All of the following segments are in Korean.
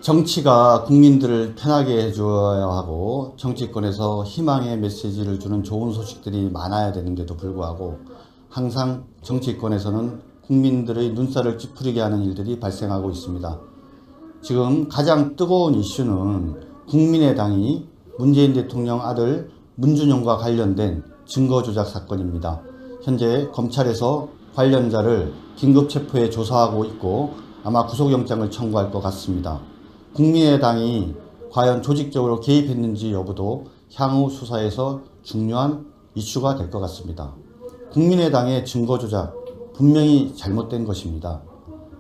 정치가 국민들을 편하게 해줘야 하고 정치권에서 희망의 메시지를 주는 좋은 소식들이 많아야 되는데도 불구하고 항상 정치권에서는 국민들의 눈살을 찌푸리게 하는 일들이 발생하고 있습니다. 지금 가장 뜨거운 이슈는 국민의당이 문재인 대통령 아들 문준용과 관련된 증거조작 사건입니다. 현재 검찰에서 관련자를 긴급 체포해 조사하고 있고 아마 구속영장을 청구할 것 같습니다. 국민의당이 과연 조직적으로 개입했는지 여부도 향후 수사에서 중요한 이슈가 될 것 같습니다. 국민의당의 증거조작 분명히 잘못된 것입니다.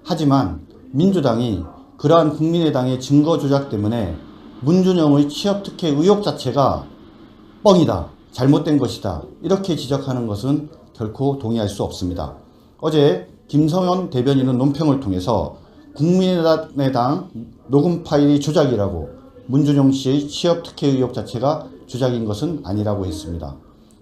하지만 민주당이 그러한 국민의당의 증거조작 때문에 문준용의 취업특혜 의혹 자체가 뻥이다, 잘못된 것이다 이렇게 지적하는 것은 결코 동의할 수 없습니다. 어제 김성현 대변인은 논평을 통해서 국민의당 녹음 파일이 조작이라고 문준용 씨의 취업특혜 의혹 자체가 조작인 것은 아니라고 했습니다.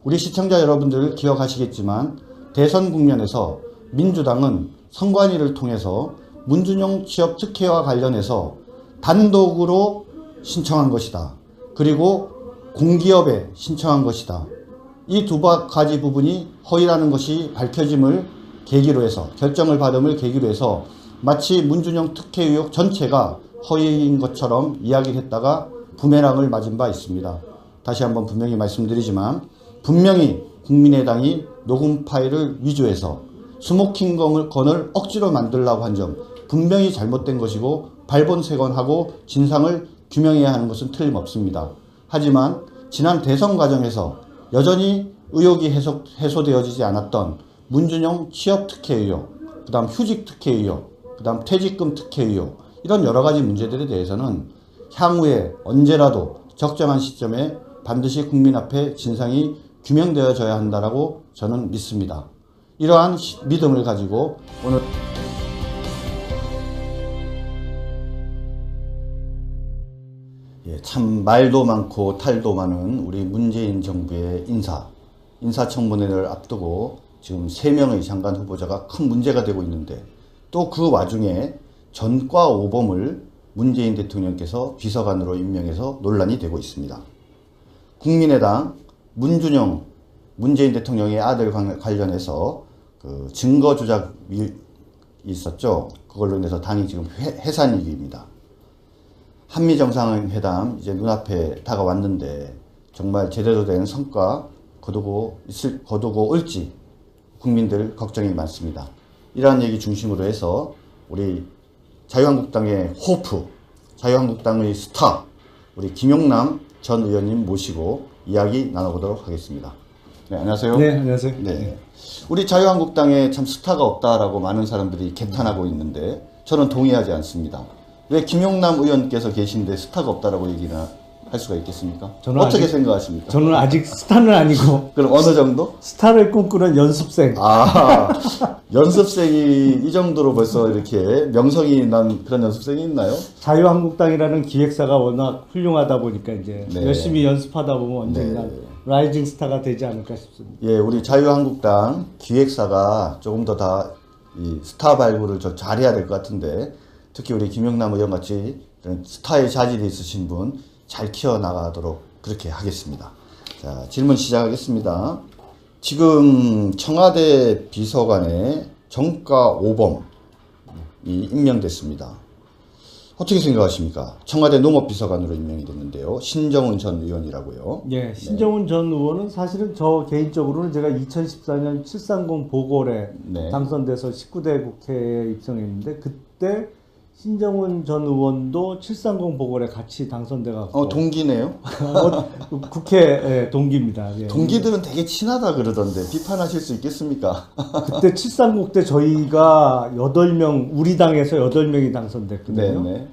우리 시청자 여러분들 기억하시겠지만 대선 국면에서 민주당은 선관위를 통해서 문준용 취업특혜와 관련해서 단독으로 신청한 것이다. 그리고 공기업에 신청한 것이다. 이 두 가지 부분이 허위라는 것이 밝혀짐을 계기로 해서 결정을 받음을 계기로 해서 마치 문준용 특혜 의혹 전체가 허위인 것처럼 이야기를 했다가 부메랑을 맞은 바 있습니다. 다시 한번 분명히 말씀드리지만 분명히 국민의당이 녹음 파일을 위조해서 스모킹건을 억지로 만들려고 한 점 분명히 잘못된 것이고 발본색원하고 진상을 규명해야 하는 것은 틀림없습니다. 하지만 지난 대선 과정에서 여전히 의혹이 해소되어지지 않았던 문준용 취업특혜 의혹, 그 다음 휴직특혜 의혹, 그 다음 퇴직금 특혜 의혹 이런 여러 가지 문제들에 대해서는 향후에 언제라도 적정한 시점에 반드시 국민 앞에 진상이 규명되어져야 한다라고 저는 믿습니다. 이러한 믿음을 가지고 오늘 참 말도 많고 탈도 많은 우리 문재인 정부의 인사청문회를 앞두고 지금 3명의 장관 후보자가 큰 문제가 되고 있는데 또 그 와중에 전과 오범을 문재인 대통령께서 비서관으로 임명해서 논란이 되고 있습니다. 국민의당 문준용 문재인 대통령의 아들 관련해서 그 증거 조작이 있었죠. 그걸로 인해서 당이 지금 해산 위기입니다. 한미 정상회담 이제 눈앞에 다가왔는데 정말 제대로 된 성과 거두고 올지 국민들 걱정이 많습니다. 이러한 얘기 중심으로 해서 우리 자유한국당의 호프, 자유한국당의 스타 우리 김용남 전 의원님 모시고 이야기 나눠보도록 하겠습니다. 네, 안녕하세요. 네, 안녕하세요. 네. 우리 자유한국당에 참 스타가 없다라고 많은 사람들이 개탄하고 있는데 저는 동의하지 않습니다. 왜 김용남 의원께서 계신데 스타가 없다라고 얘기를 할 수가 있겠습니까? 어떻게 생각하십니까? 저는 아직 스타는 아니고. 그럼 어느 정도? 스타를 꿈꾸는 연습생. 아, 연습생이 이 정도로 벌써 이렇게 명성이 난 그런 연습생이 있나요? 자유한국당이라는 기획사가 워낙 훌륭하다 보니까 이제 네. 열심히 연습하다 보면 언젠가 네. 라이징 스타가 되지 않을까 싶습니다. 예, 우리 자유한국당 기획사가 조금 더 이 스타 발굴을 좀 잘해야 될 것 같은데 특히 우리 김용남 의원 같이 스타의 자질이 있으신 분 잘 키워나가도록 그렇게 하겠습니다. 자, 질문 시작하겠습니다. 지금 청와대 비서관에 정가 5범이 임명됐습니다. 어떻게 생각하십니까? 청와대 농업비서관으로 임명이 됐는데요. 신정훈 전 의원이라고요. 예, 신정훈 전 의원은 사실은 저 개인적으로는 제가 2014년 730 보궐에 네. 당선돼서 19대 국회에 입성했는데 그때 신정훈 전 의원도 730 보궐에 같이 당선돼갖고 동기네요. 국회 동기입니다. 예. 동기들은 되게 친하다 그러던데 비판하실 수 있겠습니까? 그때 730 때 저희가 8명 우리 당에서 8명이 당선됐거든요. 네네.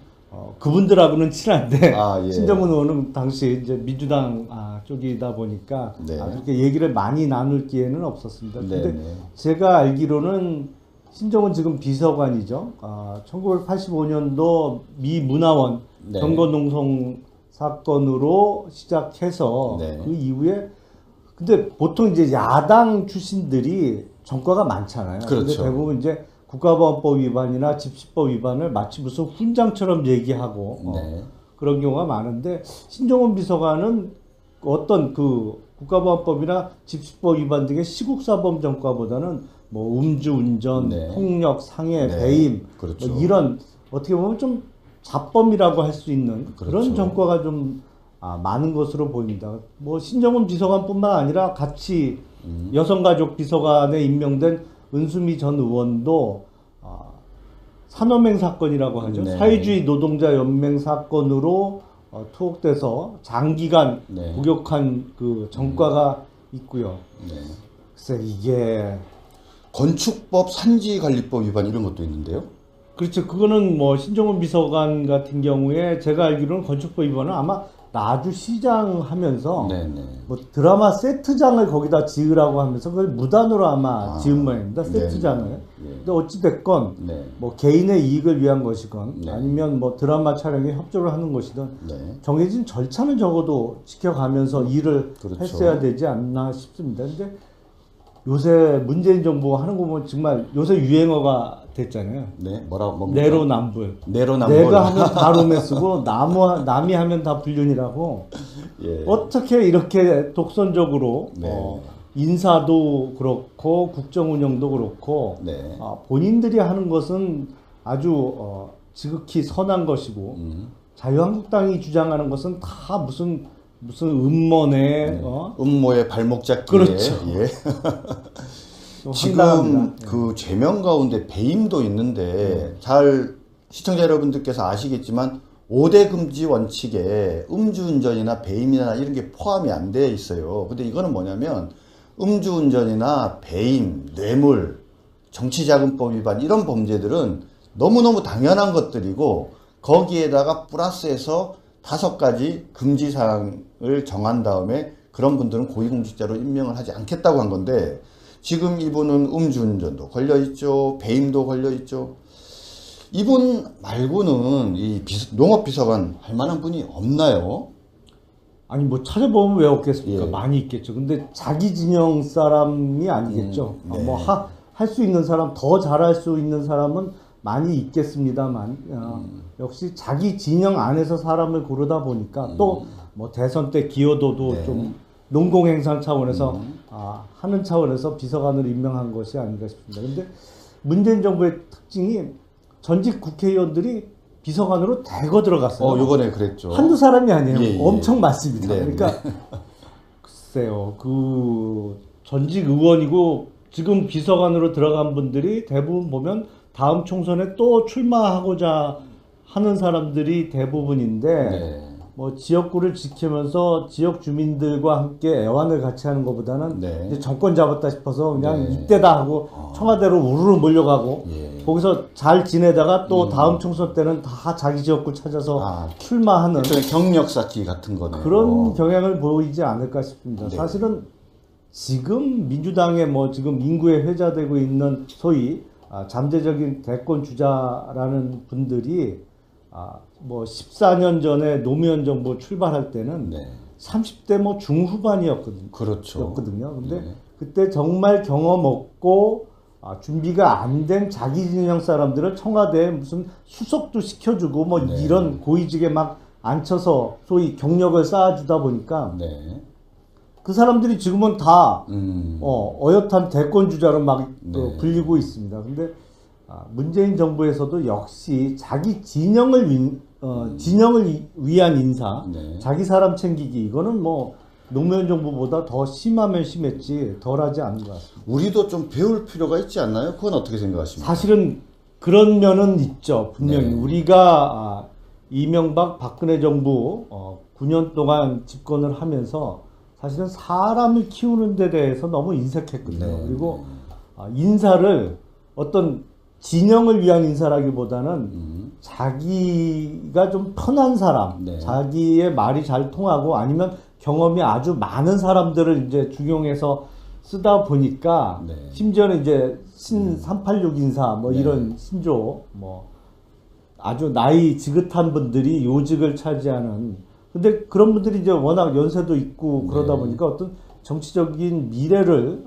그분들하고는 친한데 예. 신정훈 의원은 당시 이제 민주당 쪽이다 보니까 네. 그렇게 얘기를 많이 나눌 기회는 없었습니다. 근데 네네. 제가 알기로는 신정훈 지금 비서관이죠. 1985년도 미 문화원 네. 경건농성 사건으로 시작해서 네. 그 이후에 근데 보통 이제 야당 출신들이 전과가 많잖아요. 그렇죠. 근데 대부분 이제 국가보안법 위반이나 집시법 위반을 마치 무슨 훈장처럼 얘기하고 네. 그런 경우가 많은데 신종원 비서관은 어떤 그 국가보안법이나 집시법 위반 등의 시국사범 전과보다는 뭐 음주운전, 네. 폭력, 상해, 네. 배임 그렇죠. 뭐 이런 어떻게 보면 좀 자범이라고 할 수 있는 그런 그렇죠. 전과가 좀 많은 것으로 보입니다. 뭐 신정훈 비서관뿐만 아니라 같이 여성가족 비서관에 임명된 은수미 전 의원도 산업행 사건이라고 하죠. 네. 사회주의 노동자 연맹 사건으로 투옥돼서 장기간 네. 복역한 그 전과가 있고요. 네. 글쎄 이게 건축법 산지관리법 위반 이런 것도 있는데요. 그렇죠. 그거는 뭐 신종훈 비서관 같은 경우에 제가 알기로는 건축법 위반은 아마 나주시장 하면서 네네. 뭐 드라마 세트장을 거기다 지으라고 하면서 그걸 무단으로 아마 지은 모양입니다. 네. 세트장을. 네. 근데 어찌 됐건 네. 뭐 개인의 이익을 위한 것이건 네. 아니면 뭐 드라마 촬영에 협조를 하는 것이든 네. 정해진 절차는 적어도 지켜가면서 일을 그렇죠. 했어야 되지 않나 싶습니다. 근데 요새 문재인 정부 하는 거 보면 정말 요새 유행어가 됐잖아요. 네. 뭡니까? 내로남불. 내로남불. 내가 하면 다 롬에 쓰고 남이 하면 다 불륜이라고. 예. 어떻게 이렇게 독선적으로 네. 인사도 그렇고 국정 운영도 그렇고 네. 본인들이 하는 것은 아주 지극히 선한 것이고 자유한국당이 주장하는 것은 다 무슨 음모네 음모의 발목 잡기에 그렇죠. 예. 좀 지금 황당합니다. 그 죄명 가운데 배임도 있는데 잘 시청자 여러분들께서 아시겠지만 5대 금지 원칙에 음주운전이나 배임이나 이런 게 포함이 안 돼 있어요. 근데 이거는 뭐냐면 음주운전이나 배임, 뇌물, 정치자금법 위반 이런 범죄들은 너무너무 당연한 것들이고 거기에다가 플러스해서 5가지 금지 사항을 정한 다음에 그런 분들은 고위공직자로 임명을 하지 않겠다고 한 건데 지금 이분은 음주운전도 걸려있죠. 배임도 걸려있죠. 이분 말고는 이 농업비서관 할 만한 분이 없나요? 아니 뭐 찾아보면 왜 없겠습니까? 예. 많이 있겠죠. 근데 자기 진영 사람이 아니겠죠. 네. 뭐 할 수 있는 사람, 더 잘할 수 있는 사람은 많이 있겠습니다만 역시 자기 진영 안에서 사람을 고르다 보니까 또 뭐 대선 때 기여도도 네. 좀 농공행상 차원에서 하는 차원에서 비서관으로 임명한 것이 아닌가 싶습니다. 근데 문재인 정부의 특징이 전직 국회의원들이 비서관으로 대거 들어갔어요. 요번에 그랬죠. 한두 사람이 아니에요. 예, 예. 엄청 많습니다. 네, 그러니까 글쎄요. 그 전직 의원이고 지금 비서관으로 들어간 분들이 대부분 보면 다음 총선에 또 출마하고자 하는 사람들이 대부분인데 네. 뭐 지역구를 지키면서 지역 주민들과 함께 애완을 같이 하는 것보다는 네. 이제 정권 잡았다 싶어서 그냥 네. 이때다 하고 청와대로 우르르 몰려가고 예. 거기서 잘 지내다가 또 다음 총선 때는 다 자기 지역구 찾아서 출마하는 일종의 경력 쌓기 같은 거네요. 그런 경향을 보이지 않을까 싶습니다. 네. 사실은 지금 민주당의 뭐 지금 인구에 회자되고 있는 소위 잠재적인 대권 주자라는 분들이 뭐 14년 전에 노무현 정부 출발할 때는 네. 30대 뭐 중후반이었거든요. 그렇죠. 근데 네. 그때 정말 경험 없고 준비가 안 된 자기 진영 사람들을 청와대에 무슨 수석도 시켜주고 뭐 네. 이런 고위직에 막 앉혀서 소위 경력을 쌓아주다 보니까 네. 그 사람들이 지금은 다 어엿한 대권 주자로 막 네. 불리고 있습니다. 근데 문재인 정부에서도 역시 자기 진영을 위한 인사, 네. 자기 사람 챙기기 이거는 뭐 노무현 정부보다 더 심하면 심했지 덜하지 않은 것 같습니다. 우리도 좀 배울 필요가 있지 않나요? 그건 어떻게 생각하십니까? 사실은 그런 면은 있죠. 분명히 네. 우리가 이명박 박근혜 정부 9년 동안 집권을 하면서 사실은 사람을 키우는 데 대해서 너무 인색했거든요. 네. 그리고 인사를 어떤 진영을 위한 인사라기보다는 자기가 좀 편한 사람, 네. 자기의 말이 잘 통하고 아니면 경험이 아주 많은 사람들을 이제 중용해서 쓰다 보니까 네. 심지어는 이제 신 386 인사 뭐 네. 이런 신조 뭐 아주 나이 지긋한 분들이 요직을 차지하는 근데 그런 분들이 이제 워낙 연세도 있고 그러다 네. 보니까 어떤 정치적인 미래를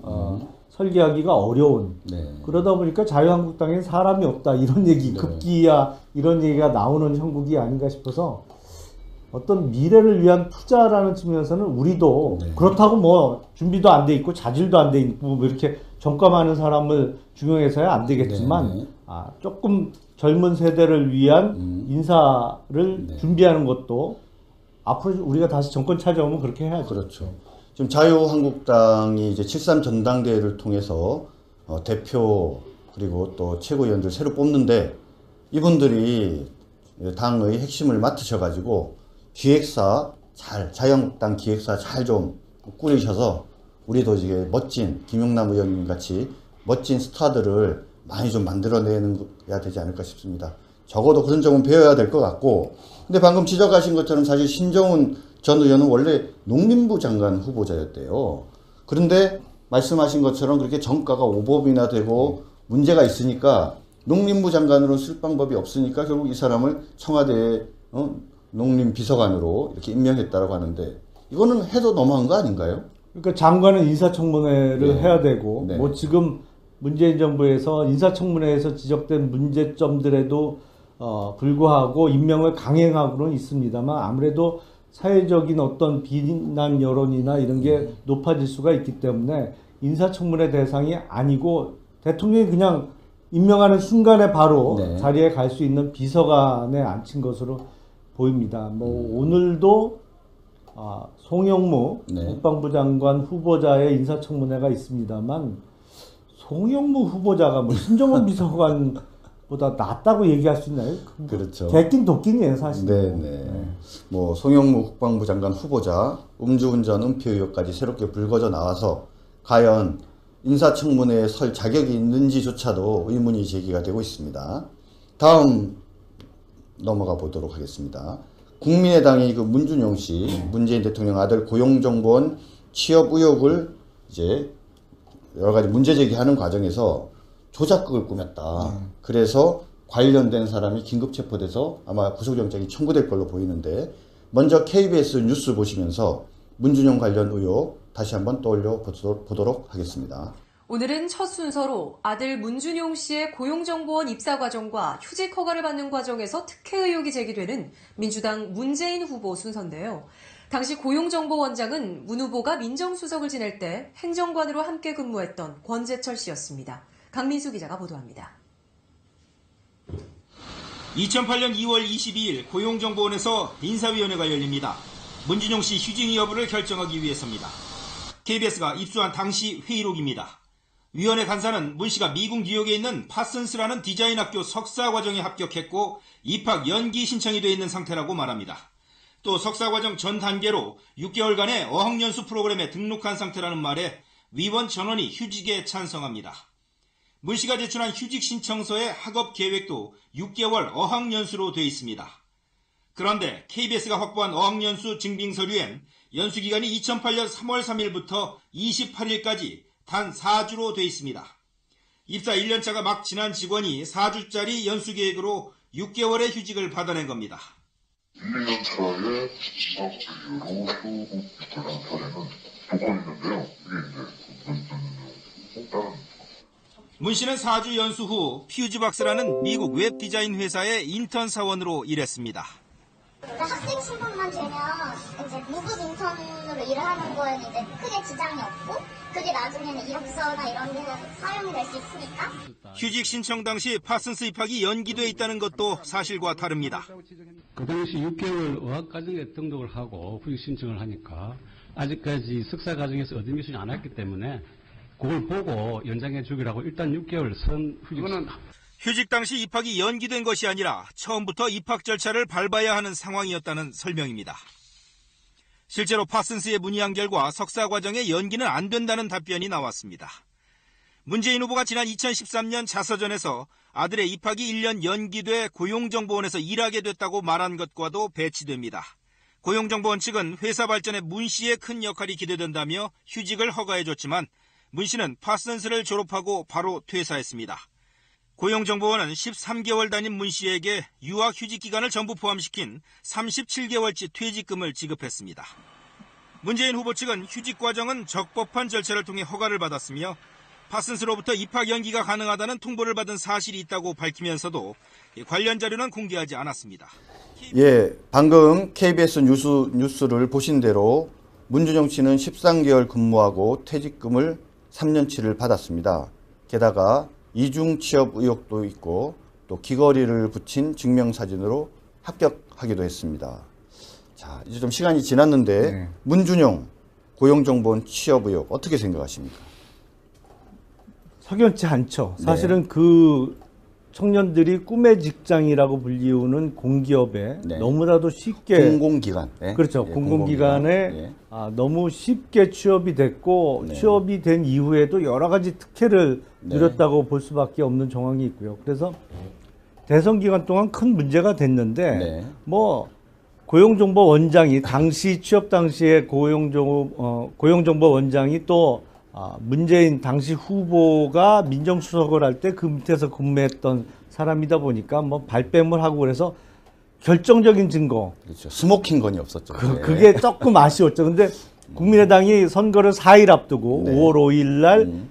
설계하기가 어려운 네. 그러다 보니까 자유한국당엔 사람이 없다 이런 얘기 네. 급기야 이런 얘기가 나오는 형국이 아닌가 싶어서 어떤 미래를 위한 투자라는 측면에서는 우리도 네. 그렇다고 뭐 준비도 안 돼 있고 자질도 안 돼 있고 뭐 이렇게 전과하는 사람을 중용해서야 안 되겠지만 네. 조금 젊은 세대를 위한 인사를 네. 준비하는 것도 앞으로 우리가 다시 정권 찾아오면 그렇게 해야죠. 그렇죠. 지금 자유한국당이 이제 7.3 전당대회를 통해서 대표 그리고 또 최고위원들 새로 뽑는데 이분들이 당의 핵심을 맡으셔가지고 기획사 자유한국당 기획사 잘 좀 꾸리셔서 우리도 이제 멋진 김용남 의원님 같이 멋진 스타들을 많이 좀 만들어내야 되지 않을까 싶습니다. 적어도 그런 점은 배워야 될 것 같고, 근데 방금 지적하신 것처럼 사실 신정훈 전 의원은 원래 농림부 장관 후보자였대요. 그런데 말씀하신 것처럼 그렇게 정가가 오법이나 되고 문제가 있으니까 농림부 장관으로 쓸 방법이 없으니까 결국 이 사람을 청와대에 농림비서관으로 이렇게 임명했다라고 하는데 이거는 해도 너무한 거 아닌가요? 그러니까 장관은 인사청문회를 네. 해야 되고 네. 뭐 지금 문재인 정부에서 인사청문회에서 지적된 문제점들에도 불구하고 임명을 강행하고는 있습니다만 아무래도 사회적인 어떤 비난 여론이나 이런 게 높아질 수가 있기 때문에 인사청문회 대상이 아니고 대통령이 그냥 임명하는 순간에 바로 네. 자리에 갈 수 있는 비서관에 앉힌 것으로 보입니다. 뭐 오늘도 송영무 네. 국방부 장관 후보자의 인사청문회가 있습니다만 송영무 후보자가 뭐 신정은 비서관보다 낫다고 얘기할 수 있나요? 그렇죠. 개낀 도끼네요 사실. 네네. 뭐 송영무 국방부 장관 후보자 음주운전 은폐 의혹까지 새롭게 불거져 나와서 과연 인사청문회에 설 자격이 있는지조차도 의문이 제기가 되고 있습니다. 다음 넘어가 보도록 하겠습니다. 국민의당이 그 문준용 씨, 문재인 대통령 아들 고용정보원 취업 의혹을 이제 여러 가지 문제 제기하는 과정에서 조작극을 꾸몄다. 그래서 관련된 사람이 긴급 체포돼서 아마 구속영장이 청구될 걸로 보이는데 먼저 KBS 뉴스 보시면서 문준용 관련 의혹 다시 한번 떠올려 보도록 하겠습니다. 오늘은 첫 순서로 아들 문준용 씨의 고용정보원 입사 과정과 휴직 허가를 받는 과정에서 특혜 의혹이 제기되는 민주당 문재인 후보 순서인데요. 당시 고용정보원장은 문 후보가 민정수석을 지낼 때 행정관으로 함께 근무했던 권재철 씨였습니다. 강민수 기자가 보도합니다. 2008년 2월 22일 고용정보원에서 인사위원회가 열립니다. 문준용 씨 휴직 여부를 결정하기 위해서입니다. KBS가 입수한 당시 회의록입니다. 위원회 간사는 문 씨가 미국 뉴욕에 있는 파슨스라는 디자인 학교 석사 과정에 합격했고 입학 연기 신청이 돼 있는 상태라고 말합니다. 또 석사 과정 전 단계로 6개월간의 어학연수 프로그램에 등록한 상태라는 말에 위원 전원이 휴직에 찬성합니다. 문 씨가 제출한 휴직 신청서의 학업 계획도 6개월 어학연수로 돼 있습니다. 그런데 KBS가 확보한 어학연수 증빙서류엔 연수기간이 2008년 3월 3일부터 28일까지 단 4주로 돼 있습니다. 입사 1년차가 막 지난 직원이 4주짜리 연수계획으로 6개월의 휴직을 받아낸 겁니다. 1, 2년차의 입학 이후로 휴직 관련 사례는 2건 있는데요. 이게 이제 다른 문 씨는 4주 연수 후 퓨즈박스라는 미국 웹 디자인 회사의 인턴 사원으로 일했습니다. 학생 신분만 되면 이제 무급 인턴으로 일을 하는 거에는 이제 크게 지장이 없고 그게 나중에는 이력서나 이런 데는 사용이 될 수 있으니까. 휴직 신청 당시 파슨스 입학이 연기돼 있다는 것도 사실과 다릅니다. 그 당시 6개월 어학과정에 등록을 하고 후직 신청을 하니까 아직까지 석사 과정에서 얻은 기술이 안 왔기 때문에 그걸 보고 연장해 주기라고 일단 6개월 선 후직은 휴직 당시 입학이 연기된 것이 아니라 처음부터 입학 절차를 밟아야 하는 상황이었다는 설명입니다. 실제로 파슨스에 문의한 결과 석사 과정의 연기는 안 된다는 답변이 나왔습니다. 문재인 후보가 지난 2013년 자서전에서 아들의 입학이 1년 연기돼 고용정보원에서 일하게 됐다고 말한 것과도 배치됩니다. 고용정보원 측은 회사 발전에 문 씨의 큰 역할이 기대된다며 휴직을 허가해줬지만 문 씨는 파슨스를 졸업하고 바로 퇴사했습니다. 고용정보원은 13개월 다닌 문 씨에게 유학 휴직 기간을 전부 포함시킨 37개월치 퇴직금을 지급했습니다. 문재인 후보 측은 휴직 과정은 적법한 절차를 통해 허가를 받았으며 파슨스로부터 입학 연기가 가능하다는 통보를 받은 사실이 있다고 밝히면서도 관련 자료는 공개하지 않았습니다. 예, 방금 KBS 뉴스를 보신 대로 문준용 씨는 13개월 근무하고 퇴직금을 3년치를 받았습니다. 게다가 이중 취업 의혹도 있고 또 귀걸이를 붙인 증명사진으로 합격하기도 했습니다. 자, 이제 좀 시간이 지났는데 네. 문준용 고용정보원 취업 의혹 어떻게 생각하십니까? 석연치 않죠. 네. 사실은 그 청년들이 꿈의 직장이라고 불리우는 공기업에 네. 너무나도 쉽게 공공기관. 네. 그렇죠. 예, 공공기관에 예. 너무 쉽게 취업이 됐고 네. 취업이 된 이후에도 여러 가지 특혜를 네. 누렸다고 볼 수밖에 없는 정황이 있고요. 그래서 대선 기간 동안 큰 문제가 됐는데 네. 뭐 고용정보원장이 당시 취업 당시에 고용정보원장이 또 문재인 당시 후보가 민정수석을 할 때 그 밑에서 근무했던 사람이다 보니까 뭐 발뺌을 하고 그래서 결정적인 증거 그렇죠. 스모킹 건이 없었죠. 예. 그게 조금 아쉬웠죠. 근데 국민의당이 선거를 4일 앞두고 네. 5월 5일 날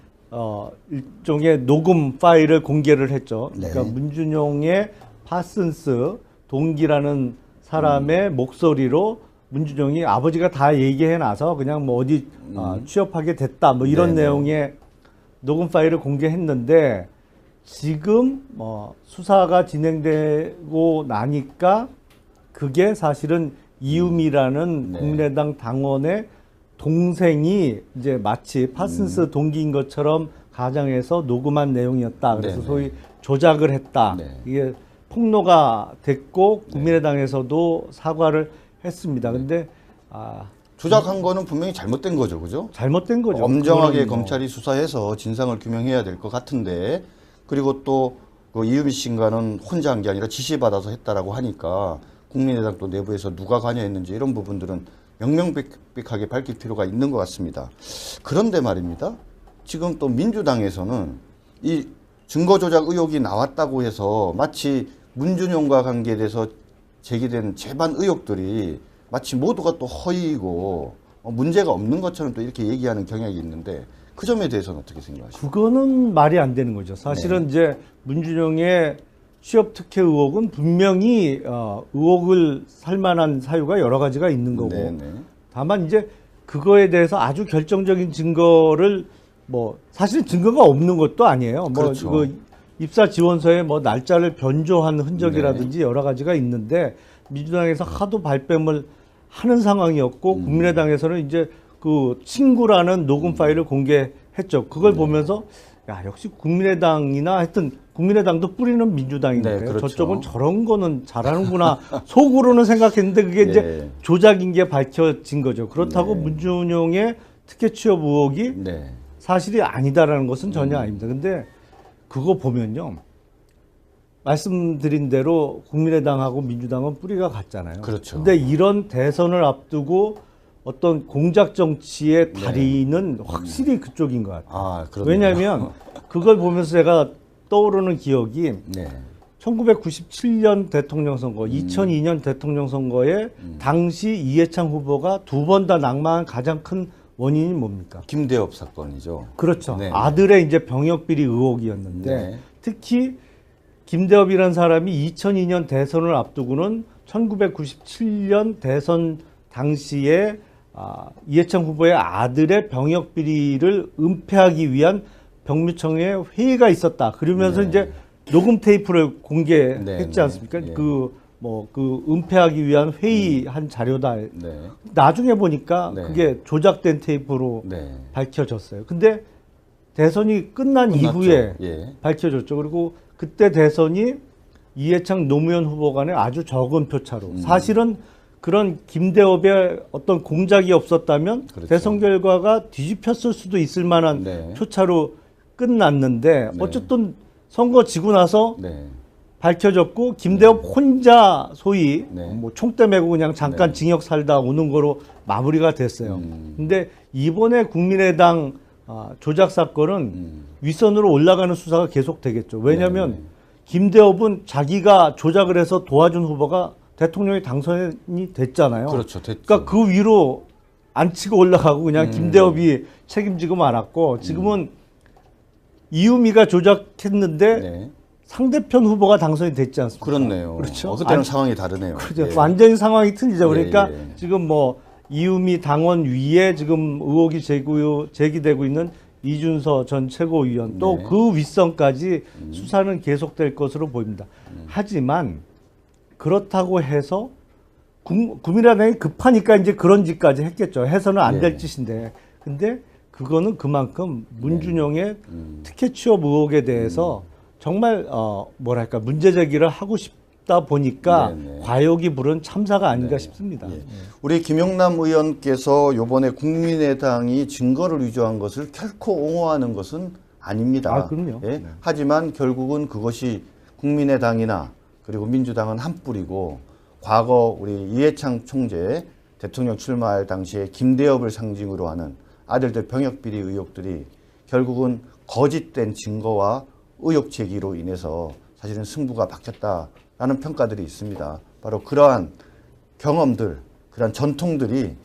일종의 녹음 파일을 공개를 했죠. 네. 그러니까 문준용의 파슨스 동기라는 사람의 목소리로 문준용이 아버지가 다 얘기해 놔서 그냥 뭐 어디 취업하게 됐다 뭐 이런 네네. 내용의 녹음 파일을 공개했는데 지금 수사가 진행되고 나니까 그게 사실은 이유미라는 네. 국민의당 당원의 동생이 이제 마치 파슨스 동기인 것처럼 가정해서 녹음한 내용이었다. 그래서 네네. 소위 조작을 했다. 네. 이게 폭로가 됐고 국민의당에서도 사과를 했습니다. 근데 조작한 거는 분명히 잘못된 거죠, 그죠? 잘못된 거죠. 엄정하게 그거는 뭐 검찰이 수사해서 진상을 규명해야 될 것 같은데, 그리고 또 그 이유미 씨인가는 혼자 한 게 아니라 지시받아서 했다라고 하니까 국민의당 또 내부에서 누가 관여했는지 이런 부분들은 명명백백하게 밝힐 필요가 있는 것 같습니다. 그런데 말입니다. 지금 또 민주당에서는 이 증거 조작 의혹이 나왔다고 해서 마치 문준용과 관계돼서 제기된 재반 의혹들이 마치 모두가 또 허위이고 문제가 없는 것처럼 또 이렇게 얘기하는 경향이 있는데 그 점에 대해서는 어떻게 생각하십니까? 그거는 말이 안 되는 거죠. 사실은 이제 문준용의 취업 특혜 의혹은 분명히 의혹을 살 만한 사유가 여러 가지가 있는 거고 네네. 다만 이제 그거에 대해서 아주 결정적인 증거를 뭐 사실 증거가 없는 것도 아니에요. 그렇죠. 뭐 입사 지원서에 뭐 날짜를 변조한 흔적이라든지 여러 가지가 있는데 민주당에서 하도 발뺌을 하는 상황이었고 국민의당에서는 이제 그 친구라는 녹음 파일을 공개했죠. 그걸 보면서 야 역시 국민의당이나 하여튼 국민의당도 뿌리는 민주당인데 네, 그렇죠. 저쪽은 저런 거는 잘하는구나 속으로는 생각했는데 그게 네. 이제 조작인 게 밝혀진 거죠. 그렇다고 네. 문준용의 특혜 취업 의혹이 네. 사실이 아니다라는 것은 전혀 아닙니다. 근데 그거 보면요. 말씀드린 대로 국민의당하고 민주당은 뿌리가 같잖아요. 그렇죠. 근데 이런 대선을 앞두고 어떤 공작 정치의 다리는 확실히 그쪽인 것 같아요. 아, 그렇네요. 왜냐하면 그걸 보면서 제가 떠오르는 기억이 네. 1997년 대통령 선거, 2002년 대통령 선거에 당시 이해창 후보가 두 번 다 낙마한 가장 큰 원인이 뭡니까? 김대엽 사건이죠. 그렇죠. 네. 아들의 이제 병역 비리 의혹이었는데 네. 특히 김대엽이라는 사람이 2002년 대선을 앞두고는 1997년 대선 당시에 이해창 후보의 아들의 병역 비리를 은폐하기 위한 병무청에 회의가 있었다. 그러면서 네. 이제 녹음 테이프를 공개했지 네, 않습니까? 네. 그 은폐하기 위한 회의한 자료다. 네. 나중에 보니까 네. 그게 조작된 테이프로 네. 밝혀졌어요. 근데 대선이 끝난 끝났죠. 이후에 예. 밝혀졌죠. 그리고 그때 대선이 이해창 노무현 후보 간에 아주 적은 표차로 사실은 그런 김대엽의 어떤 공작이 없었다면 그렇죠. 대선 결과가 뒤집혔을 수도 있을 만한 네. 표차로 끝났는데 네. 어쨌든 선거 지고 나서 네. 밝혀졌고 김대엽 혼자 소위 네. 뭐 총대 메고 그냥 잠깐 네. 징역 살다 오는 거로 마무리가 됐어요. 근데 이번에 국민의당 조작 사건은 윗선으로 올라가는 수사가 계속 되겠죠. 왜냐하면 네. 김대엽은 자기가 조작을 해서 도와준 후보가 대통령이 당선이 됐잖아요. 그렇죠. 됐죠. 그러니까 그 위로 안 치고 올라가고 그냥 김대엽이 책임지고 말았고 지금은 이유미가 조작했는데 네. 상대편 후보가 당선이 됐지 않습니까? 그렇네요. 그렇죠. 그때는 상황이 다르네요. 그렇죠. 예. 완전히 상황이 틀리죠. 예, 그러니까 예. 지금 뭐 이유미 당원 위에 지금 의혹이 제기되고 있는 이준서 전 최고위원 또 네. 그 윗선까지 수사는 계속될 것으로 보입니다. 하지만 그렇다고 해서 국민의당이 급하니까 이제 그런 짓까지 했겠죠. 해서는 안 될 예. 짓인데. 근데 그거는 그만큼 문준용의 특혜 취업 의혹에 대해서 정말 뭐랄까 문제 제기를 하고 싶다 보니까 네, 네. 과욕이 부른 참사가 아닌가 네. 싶습니다. 예. 우리 김용남 의원께서 이번에 국민의당이 증거를 위조한 것을 결코 옹호하는 것은 아닙니다. 아, 그럼요. 예? 네. 하지만 결국은 그것이 국민의당이나 그리고 민주당은 한 뿌리고 과거 우리 이해창 총재 대통령 출마할 당시에 김대엽을 상징으로 하는 아들들 병역비리 의혹들이 결국은 거짓된 증거와 의혹 제기로 인해서 사실은 승부가 바뀌었다라는 평가들이 있습니다. 바로 그러한 경험들, 그러한 전통들이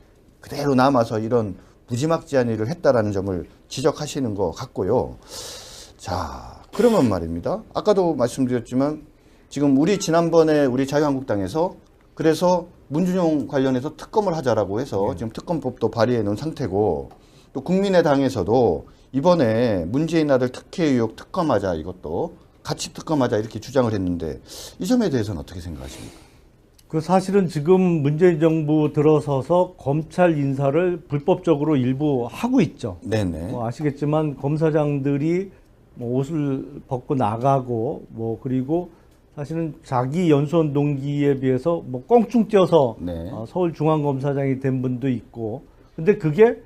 그대로 남아서 이런 무지막지한 일을 했다라는 점을 지적하시는 것 같고요. 자, 그러면 말입니다. 아까도 말씀드렸지만 지금 지난번에 우리 자유한국당에서 그래서 문준용 관련해서 특검을 하자라고 해서 지금 특검법도 발의해 놓은 상태고 또 국민의당에서도 이번에 문재인 아들 특혜 의혹 특검하자 이것도 같이 특검하자 이렇게 주장을 했는데 이 점에 대해서는 어떻게 생각하십니까? 그 사실은 지금 문재인 정부 들어서서 검찰 인사를 불법적으로 일부 하고 있죠. 네네. 뭐 아시겠지만 검사장들이 뭐 옷을 벗고 나가고 뭐 그리고 사실은 자기 연수원 동기에 비해서 뭐 껑충 뛰어서 네. 서울중앙검사장이 된 분도 있고 근데 그게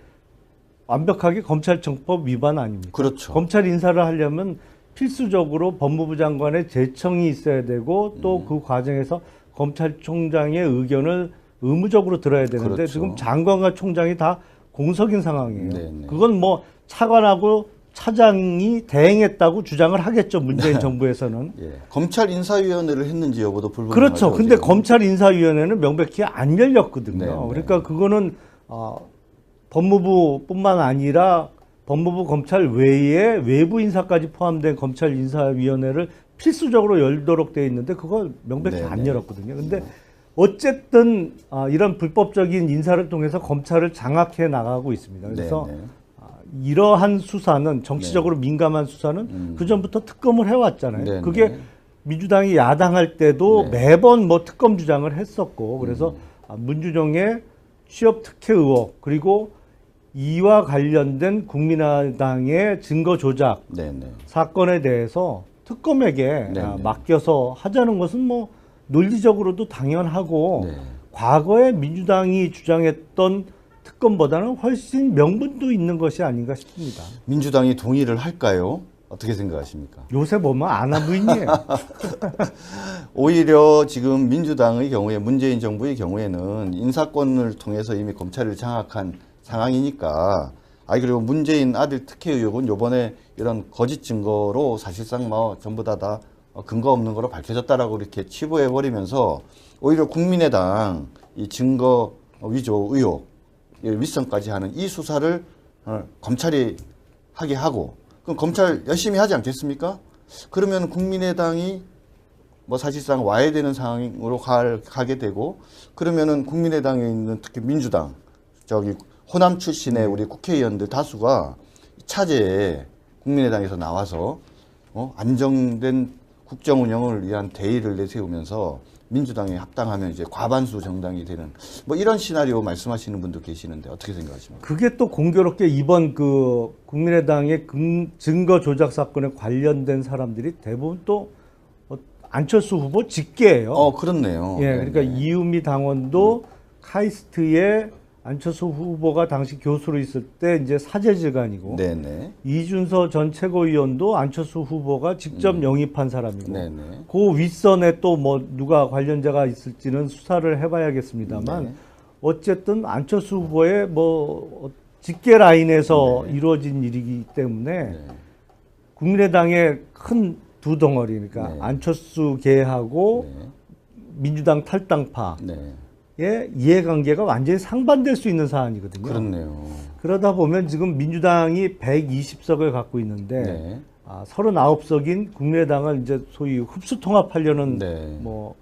완벽하게 검찰청법 위반 아닙니까? 그렇죠. 검찰 인사를 하려면 필수적으로 법무부 장관의 제청이 있어야 되고 또 그 과정에서 검찰총장의 의견을 의무적으로 들어야 되는데 그렇죠. 지금 장관과 총장이 다 공석인 상황이에요. 네네. 그건 뭐 차관하고 차장이 대행했다고 주장을 하겠죠. 문재인 정부에서는. 예. 검찰 인사위원회를 했는지 여부도 불분명하죠. 그렇죠. 근데 지금. 검찰 인사위원회는 명백히 안 열렸거든요. 네네. 그러니까 그거는 법무부뿐만 아니라 법무부 검찰 외에 외부 인사까지 포함된 검찰 인사위원회를 필수적으로 열도록 되어 있는데 그걸 명백히 네네. 안 열었거든요. 근데 어쨌든 이런 불법적인 인사를 통해서 검찰을 장악해 나가고 있습니다. 그래서 네네. 이러한 수사는 정치적으로 민감한 수사는 그전부터 특검을 해왔잖아요. 네네. 그게 민주당이 야당할 때도 네. 매번 뭐 특검 주장을 했었고 그래서 문준용의 취업 특혜 의혹 그리고 이와 관련된 국민의당의 증거 조작 네네. 사건에 대해서 특검에게 네네. 맡겨서 하자는 것은 뭐 논리적으로도 당연하고 네. 과거에 민주당이 주장했던 특검보다는 훨씬 명분도 있는 것이 아닌가 싶습니다. 민주당이 동의를 할까요? 어떻게 생각하십니까? 요새 보면 안하부인이에요. 오히려 지금 민주당의 경우에 문재인 정부의 경우에는 인사권을 통해서 이미 검찰을 장악한 상황이니까 그리고 문재인 아들 특혜 의혹은 요번에 이런 거짓 증거로 사실상 뭐 전부 다 근거 없는 거로 밝혀졌다라고 이렇게 치부해 버리면서 오히려 국민의당 이 증거 위조 의혹 윗선까지 하는 이 수사를 검찰이 하게 하고 그럼 검찰 열심히 하지 않겠습니까? 그러면 국민의당이 뭐 사실상 와야 되는 상황으로 가게 되고 그러면은 국민의당에 있는 특히 민주당 호남 출신의 우리 국회의원들 다수가 차제에 국민의당에서 나와서 안정된 국정 운영을 위한 대의를 내세우면서 민주당에 합당하면 이제 과반수 정당이 되는 뭐 이런 시나리오 말씀하시는 분도 계시는데 어떻게 생각하십니까? 그게 또 공교롭게 이번 그 국민의당의 증거 조작 사건에 관련된 사람들이 대부분 또 안철수 후보 직계예요. 그렇네요. 예, 그러니까 이유미 당원도 카이스트에 안철수 후보가 당시 교수로 있을 때 이제 사제지간이고 네네. 이준서 전 최고위원도 안철수 후보가 직접 영입한 사람이고 네네. 그 윗선에 또 뭐 누가 관련자가 있을지는 수사를 해봐야겠습니다만 네. 어쨌든 안철수 후보의 뭐 직계 라인에서 이루어진 일이기 때문에 국민의당의 큰 두 덩어리니까 네. 안철수계하고 네. 민주당 탈당파 네. 의 이해관계가 완전히 상반될 수 있는 사안이거든요. 그렇네요. 그러다 보면 지금 민주당이 120석을 갖고 있는데 네. 39석인 국민의당을 이제 소위 흡수 통합하려는 네. 뭐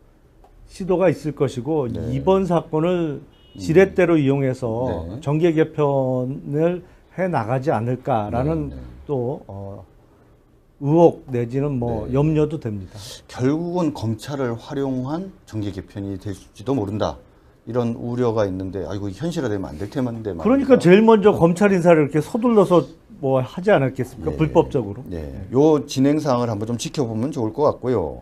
시도가 있을 것이고 네. 이번 사건을 지렛대로 이용해서 네. 정계 개편을 해 나가지 않을까라는 네, 네. 또 의혹 내지는 뭐 네. 염려도 됩니다. 결국은 검찰을 활용한 정계 개편이 될지도 모른다. 이런 우려가 있는데, 이거 현실화되면 안 될 텐데 말입니다. 그러니까 제일 먼저 검찰 인사를 이렇게 서둘러서 뭐 하지 않았겠습니까? 예. 불법적으로. 요 진행 사항을 한번 좀 지켜보면 좋을 것 같고요.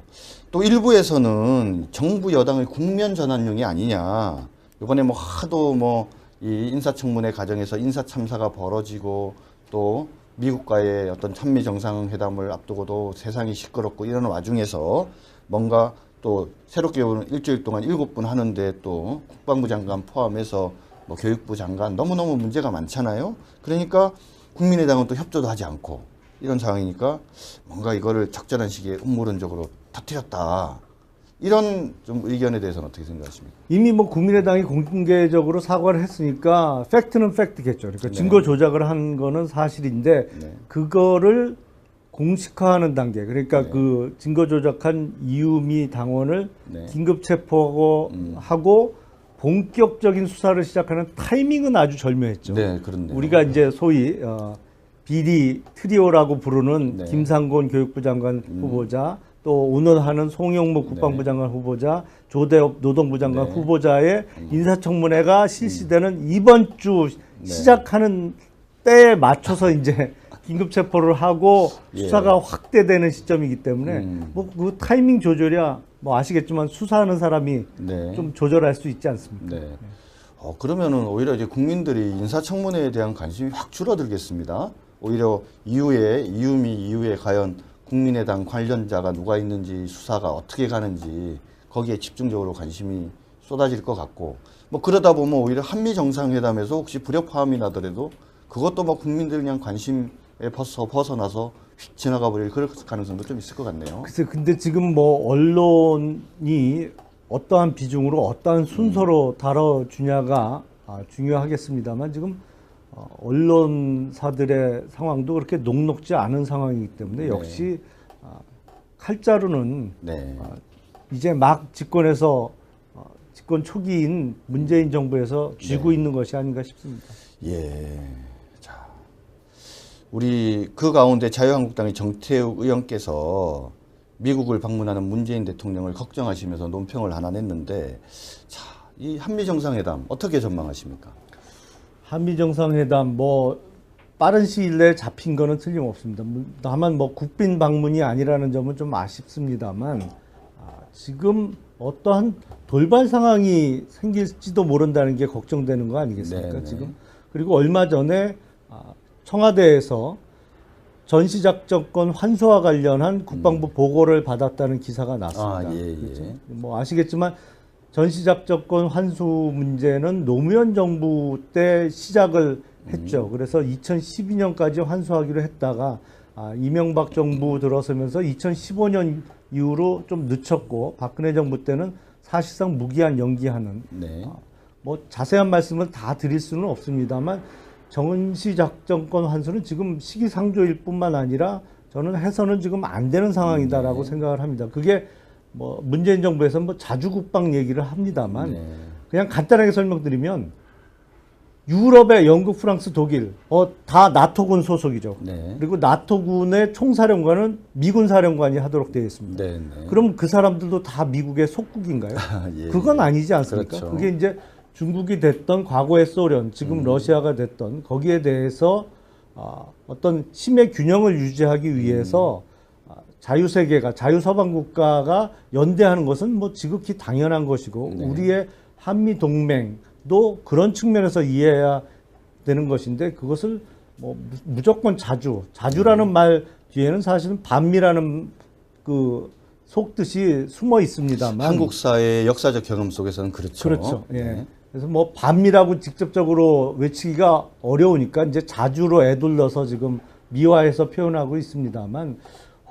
또 일부에서는 정부 여당의 국면 전환용이 아니냐. 이번에 뭐 하도 뭐 이 인사청문회 과정에서 인사 참사가 벌어지고 또 미국과의 어떤 한미 정상회담을 앞두고도 세상이 시끄럽고 이런 와중에서 뭔가 또 새롭게 오는 일주일 동안 7분 하는데 또 국방부 장관 포함해서 뭐 교육부 장관 너무너무 문제가 많잖아요. 그러니까 국민의당은 또 협조도 하지 않고 이런 상황이니까 뭔가 이거를 적절한 시기에 음모론적으로 터뜨렸다. 이런 좀 의견에 대해서는 어떻게 생각하십니까? 이미 뭐 국민의당이 공개적으로 사과를 했으니까 팩트는 팩트겠죠. 그러니까 네. 증거 조작을 한 거는 사실인데 네. 그거를 공식화하는 단계. 그러니까 네. 그 증거 조작한 이유미 당원을 네. 긴급 체포하고 본격적인 수사를 시작하는 타이밍은 아주 절묘했죠. 네, 그렇네요. 우리가 이제 소위 비리 트리오라고 부르는 네. 김상곤 교육부 장관 후보자, 또 오늘하는 송영무 국방부 장관 후보자, 조대업 노동부 장관 네. 후보자의 인사청문회가 실시되는 이번 주 네. 시작하는 때에 맞춰서 이제 긴급 체포를 하고 예. 수사가 확대되는 시점이기 때문에 뭐 그 타이밍 조절이야 뭐 아시겠지만 수사하는 사람이 네. 좀 조절할 수 있지 않습니까? 네. 그러면은 오히려 이제 국민들이 인사청문회에 대한 관심이 확 줄어들겠습니다. 오히려 이후에 과연 국민의당 관련자가 누가 있는지 수사가 어떻게 가는지 거기에 집중적으로 관심이 쏟아질 것 같고 뭐 그러다 보면 오히려 한미 정상회담에서 혹시 불협화음이 나더라도 그것도 뭐 국민들 그냥 관심에 벗어나서 휙 지나가 버릴 그럴 가능성도 좀 있을 것 같네요. 글쎄, 근데 지금 뭐 언론이 어떠한 비중으로 어떠한 순서로 다뤄주냐가 중요하겠습니다만 지금 언론사들의 상황도 그렇게 녹록지 않은 상황이기 때문에 역시 칼자루는 네. 이제 막 집권해서 집권 초기인 문재인 정부에서 쥐고 있는 것이 아닌가 싶습니다. 예. 자, 우리 그 가운데 자유한국당의 정태욱 의원께서 미국을 방문하는 문재인 대통령을 걱정하시면서 논평을 하나 냈는데, 자, 이 한미 정상회담 어떻게 전망하십니까? 한미 정상회담 뭐 빠른 시일 내에 잡힌 거는 틀림없습니다. 다만 뭐 국빈 방문이 아니라는 점은 좀 아쉽습니다만 지금 어떠한 돌발 상황이 생길지도 모른다는 게 걱정되는 거 아니겠습니까? 네네. 지금 그리고 얼마 전에 청와대에서 전시작전권 환수와 관련한 국방부 보고를 받았다는 기사가 났습니다. 예. 그렇죠? 뭐 아시겠지만 전시작전권 환수 문제는 노무현 정부 때 시작을 했죠. 그래서 2012년까지 환수하기로 했다가 이명박 정부 들어서면서 2015년 이후로 좀 늦췄고 박근혜 정부 때는 사실상 무기한 연기하는 네. 뭐 자세한 말씀을 다 드릴 수는 없습니다만 전시작전권 환수는 지금 시기상조일 뿐만 아니라 저는 해서는 지금 안 되는 상황이다라고 생각을 합니다. 그게 뭐 문재인 정부에서 뭐 자주국방 얘기를 합니다만 그냥 간단하게 설명드리면 유럽의 영국, 프랑스, 독일 다 나토군 소속이죠. 네. 그리고 나토군의 총사령관은 미군 사령관이 하도록 되어 있습니다. 네. 그럼 그 사람들도 다 미국의 속국인가요? 예. 그건 아니지 않습니까? 그렇죠. 그게 이제 중국이 됐던 과거의 소련, 지금 러시아가 됐던 거기에 대해서 어떤 힘의 균형을 유지하기 위해서 자유세계가, 자유서방 국가가 연대하는 것은 뭐 지극히 당연한 것이고 우리의 한미 동맹도 그런 측면에서 이해해야 되는 것인데 그것을 뭐 무조건 자주라는 말 뒤에는 사실은 반미라는 그 속뜻이 숨어 있습니다만 한국사의 역사적 경험 속에서는 그렇죠. 그렇죠. 예. 그래서 뭐 반미라고 직접적으로 외치기가 어려우니까 이제 자주로 애둘러서 지금 미화해서 표현하고 있습니다만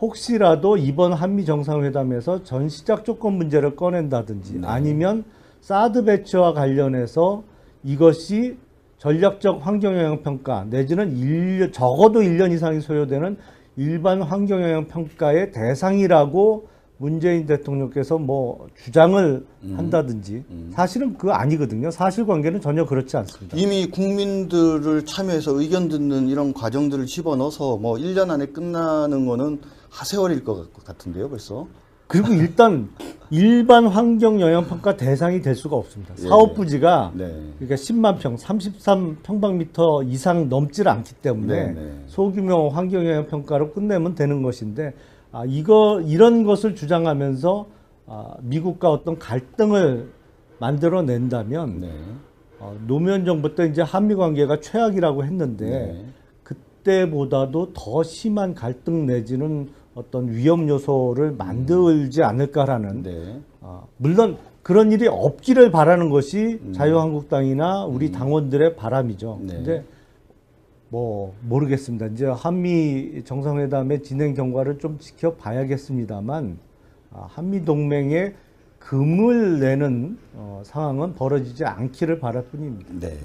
혹시라도 이번 한미 정상회담에서 전시작 조건 문제를 꺼낸다든지 아니면 사드 배치와 관련해서 이것이 전략적 환경영향 평가 내지는 적어도 1년 이상이 소요되는 일반 환경영향평가의 대상이라고 문재인 대통령께서 뭐 주장을 한다든지 사실은 그거 아니거든요. 사실관계는 전혀 그렇지 않습니다. 이미 국민들을 참여해서 의견 듣는 이런 과정들을 집어넣어서 뭐 1년 안에 끝나는 거는 하세월일 것 같은데요, 벌써. 그리고 일단 일반 환경영향평가 대상이 될 수가 없습니다. 예. 사업부지가 네. 그러니까 10만 평, 33평방미터 이상 넘질 않기 때문에 네. 소규모 환경영향평가로 끝내면 되는 것인데 이런 것을 주장하면서 미국과 어떤 갈등을 만들어낸다면 네. 노무현 정부 때 이제 한미 관계가 최악이라고 했는데 네. 그때보다도 더 심한 갈등 내지는 어떤 위험 요소를 만들지 않을까라는 네. 물론 그런 일이 없기를 바라는 것이 자유한국당이나 우리 당원들의 바람이죠. 네. 근데 뭐 모르겠습니다. 이제 한미 정상회담의 진행 경과를 좀 지켜봐야겠습니다만 한미 동맹에 금을 내는 상황은 벌어지지 않기를 바랄 뿐입니다. 네.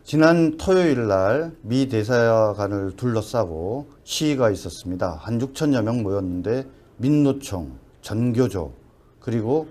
지난 토요일 날 미 대사관을 둘러싸고 시위가 있었습니다. 한 6천여 명 모였는데 민노총, 전교조, 그리고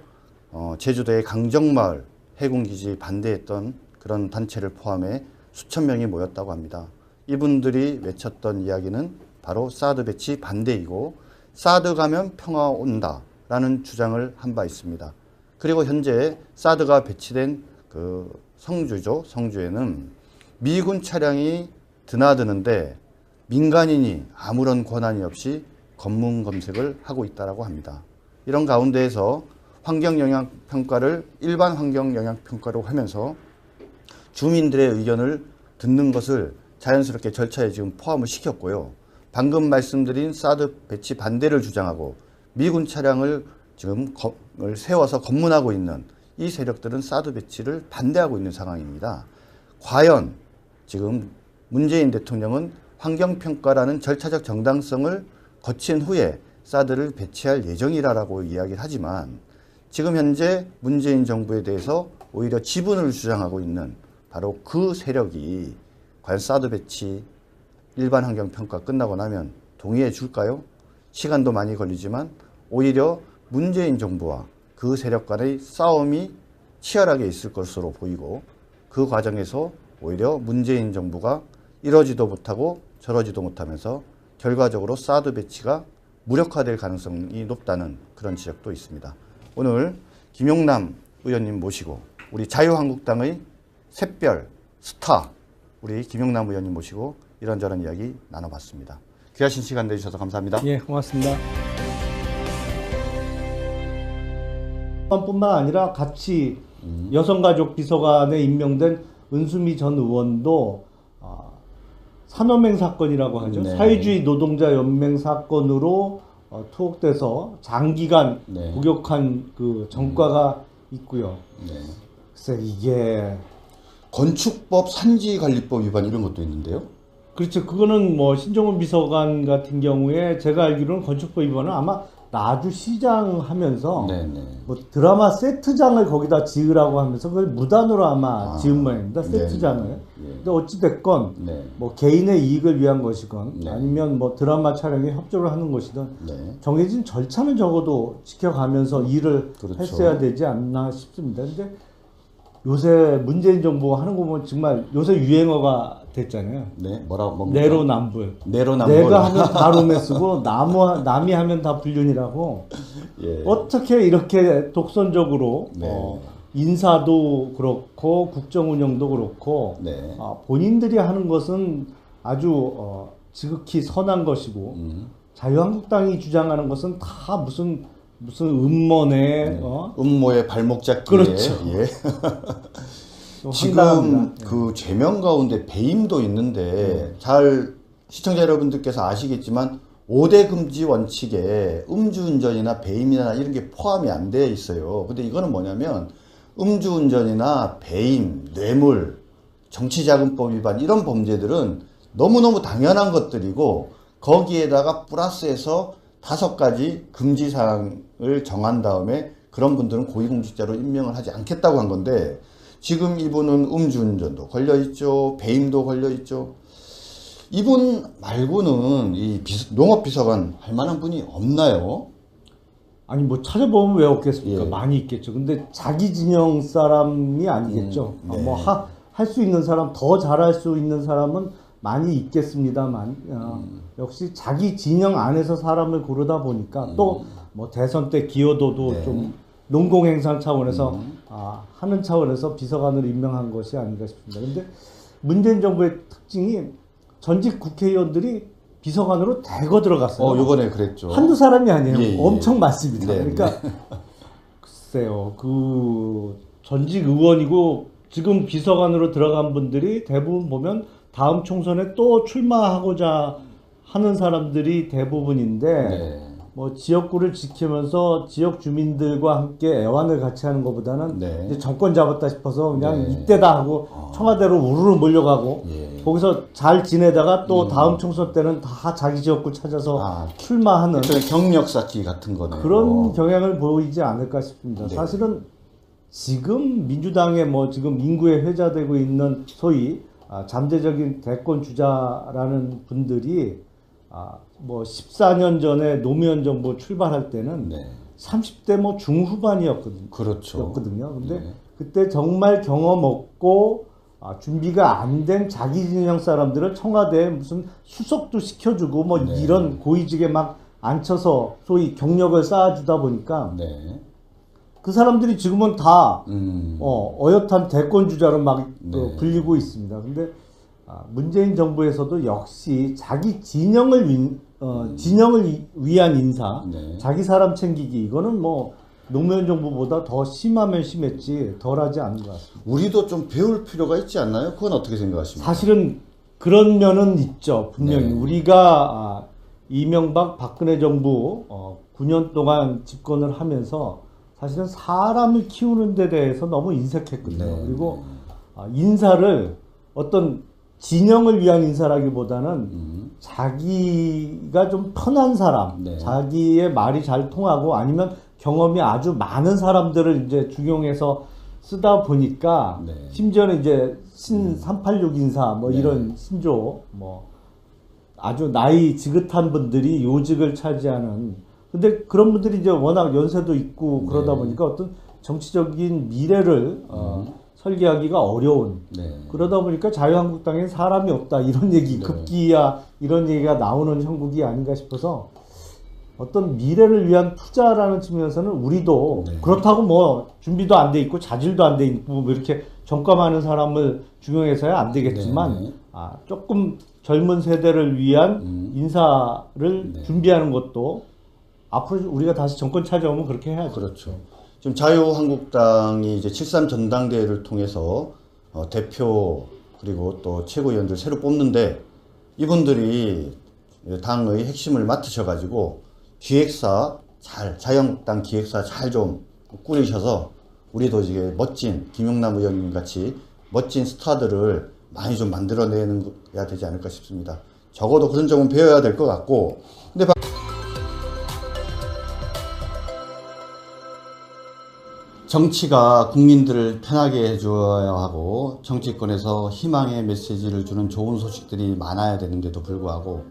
제주도의 강정마을 해군기지 반대했던 그런 단체를 포함해 수천 명이 모였다고 합니다. 이분들이 외쳤던 이야기는 바로 사드 배치 반대이고 사드 가면 평화 온다라는 주장을 한 바 있습니다. 그리고 현재 사드가 배치된 그 성주죠. 성주에는 미군 차량이 드나드는데 민간인이 아무런 권한이 없이 검문 검색을 하고 있다고 합니다. 이런 가운데에서 환경영향평가를 일반 환경영향평가로 하면서 주민들의 의견을 듣는 것을 자연스럽게 절차에 지금 포함을 시켰고요. 방금 말씀드린 사드 배치 반대를 주장하고 미군 차량을 지금 세워서 검문하고 있는 이 세력들은 사드 배치를 반대하고 있는 상황입니다. 과연 지금 문재인 대통령은 환경평가라는 절차적 정당성을 거친 후에 사드를 배치할 예정이라고 이야기를 하지만 지금 현재 문재인 정부에 대해서 오히려 지분을 주장하고 있는 바로 그 세력이 과연 사드 배치 일반 환경평가 끝나고 나면 동의해 줄까요? 시간도 많이 걸리지만 오히려 문재인 정부와 그 세력 간의 싸움이 치열하게 있을 것으로 보이고 그 과정에서 오히려 문재인 정부가 이러지도 못하고 저러지도 못하면서 결과적으로 사드 배치가 무력화될 가능성이 높다는 그런 지적도 있습니다. 오늘 김용남 의원님 모시고 우리 자유한국당의 샛별 스타 우리 김용남 의원님 모시고 이런저런 이야기 나눠봤습니다. 귀하신 시간 내주셔서 감사합니다. 예, 고맙습니다. 뿐만 아니라 같이 여성가족 비서관에 임명된 은수미 전 의원도 산업행 사건이라고 하죠. 네. 사회주의 노동자 연맹 사건으로 투옥돼서 장기간 네. 복역한 그 전과가 있고요. 네. 글쎄 이게 건축법 산지관리법 위반 이런 것도 있는데요. 그렇죠. 그거는 뭐 신종훈 비서관 같은 경우에 제가 알기로는 건축법 위반은 아마 나주시장 하면서 네네. 뭐 드라마 세트장을 거기다 지으라고 하면서 그걸 무단으로 아마 지은 모양입니다. 네. 세트장을. 네. 근데 어찌 됐건 네. 뭐 개인의 이익을 위한 것이건 네. 아니면 뭐 드라마 촬영에 협조를 하는 것이든 네. 정해진 절차는 적어도 지켜가면서 일을 그렇죠. 했어야 되지 않나 싶습니다. 근데 요새 문재인 정부가 하는 거 보면 정말 요새 유행어가 됐잖아요. 네. 뭡니까? 내로남불. 내로남불. 내가 하면 다 롬에 쓰고 남이 하면 다 불륜이라고. 예. 어떻게 이렇게 독선적으로 네. 인사도 그렇고 국정 운영도 그렇고 네. 본인들이 하는 것은 아주 지극히 선한 것이고 자유한국당이 주장하는 것은 다 무슨 음모네. 음모의 발목 잡기에. 그렇죠. 예. 지금 황당합니다. 그 죄명 가운데 배임도 있는데 잘 시청자 여러분들께서 아시겠지만 5대 금지 원칙에 음주운전이나 배임이나 이런 게 포함이 안 돼 있어요. 근데 이거는 뭐냐면 음주운전이나 배임, 뇌물, 정치자금법 위반 이런 범죄들은 너무너무 당연한 것들이고 거기에다가 플러스해서 5가지 금지사항을 정한 다음에 그런 분들은 고위공직자로 임명을 하지 않겠다고 한 건데 지금 이분은 음주운전도 걸려있죠. 배임도 걸려있죠. 이분 말고는 이 농업비서관 할 만한 분이 없나요? 아니 뭐 찾아보면 왜 없겠습니까? 예. 많이 있겠죠. 근데 자기 진영 사람이 아니겠죠. 네. 뭐 할 수 있는 사람, 더 잘할 수 있는 사람은 많이 있겠습니다만 역시 자기 진영 안에서 사람을 고르다 보니까 또 뭐 대선 때 기여도도 네. 좀 농공행상 차원에서 하는 차원에서 비서관으로 임명한 것이 아닌가 싶습니다. 근데 문재인 정부의 특징이 전직 국회의원들이 비서관으로 대거 들어갔어요. 요번에 그랬죠. 한두 사람이 아니에요. 예, 예. 엄청 많습니다. 네, 그러니까 글쎄요, 그 전직 의원이고 지금 비서관으로 들어간 분들이 대부분 보면 다음 총선에 또 출마하고자 하는 사람들이 대부분인데 네. 뭐 지역구를 지키면서 지역 주민들과 함께 애완을 같이 하는 것보다는 네. 이제 정권 잡았다 싶어서 그냥 네. 이때다 하고 청와대로 우르르 몰려가고 예. 거기서 잘 지내다가 또 다음 총선 때는 다 자기 지역구 찾아서 출마하는 경력 쌓기 같은 거네요. 그런 경향을 보이지 않을까 싶습니다. 네. 사실은 지금 민주당의 뭐 지금 인구에 회자되고 있는 소위 잠재적인 대권 주자라는 분들이 뭐 14년 전에 노무현 정부 출발할 때는 네. 30대 뭐 중후반이었거든요. 그렇죠. 근데 네. 그때 정말 경험 없고 준비가 안 된 자기 진영 사람들을 청와대에 무슨 수석도 시켜주고 뭐 네. 이런 고위직에 막 앉혀서 소위 경력을 쌓아주다 보니까 네. 그 사람들이 지금은 다 어엿한 대권 주자로 막 네. 불리고 있습니다. 근데 문재인 정부에서도 역시 자기 진영을 위한 인사, 네. 자기 사람 챙기기 이거는 뭐 노무현 정부보다 더 심하면 심했지 덜하지 않은 것 같습니다. 우리도 좀 배울 필요가 있지 않나요? 그건 어떻게 생각하십니까? 사실은 그런 면은 있죠. 분명히 네. 우리가 이명박 박근혜 정부 9년 동안 집권을 하면서 사실은 사람을 키우는 데 대해서 너무 인색했거든요. 네. 그리고 인사를 어떤 진영을 위한 인사라기보다는 자기가 좀 편한 사람, 네. 자기의 말이 잘 통하고 아니면 경험이 아주 많은 사람들을 이제 중용해서 쓰다 보니까 네. 심지어는 이제 신 386 인사 뭐 네. 이런 신조 뭐 아주 나이 지긋한 분들이 요직을 차지하는 근데 그런 분들이 이제 워낙 연세도 있고 그러다 네. 보니까 어떤 정치적인 미래를 설계하기가 어려운 네. 그러다 보니까 자유한국당에 사람이 없다 이런 얘기 네. 급기야 이런 얘기가 나오는 형국이 아닌가 싶어서 어떤 미래를 위한 투자라는 측면에서는 우리도 네. 그렇다고 뭐 준비도 안 돼 있고 자질도 안 돼 있고 뭐 이렇게 전과많은 사람을 중용해서야 안 되겠지만 네. 조금 젊은 세대를 위한 인사를 네. 준비하는 것도 앞으로 우리가 다시 정권 찾아오면 그렇게 해야죠. 그렇죠. 지금 자유한국당이 이제 7.3 전당대회를 통해서 대표 그리고 또 최고위원들 새로 뽑는데 이분들이 당의 핵심을 맡으셔가지고 기획사 자유한국당 기획사 잘 좀 꾸리셔서 우리도 이제 멋진 김용남 의원님 같이 멋진 스타들을 많이 좀 만들어내야 되지 않을까 싶습니다. 적어도 그런 점은 배워야 될 것 같고 근데 정치가 국민들을 편하게 해줘야 하고 정치권에서 희망의 메시지를 주는 좋은 소식들이 많아야 되는데도 불구하고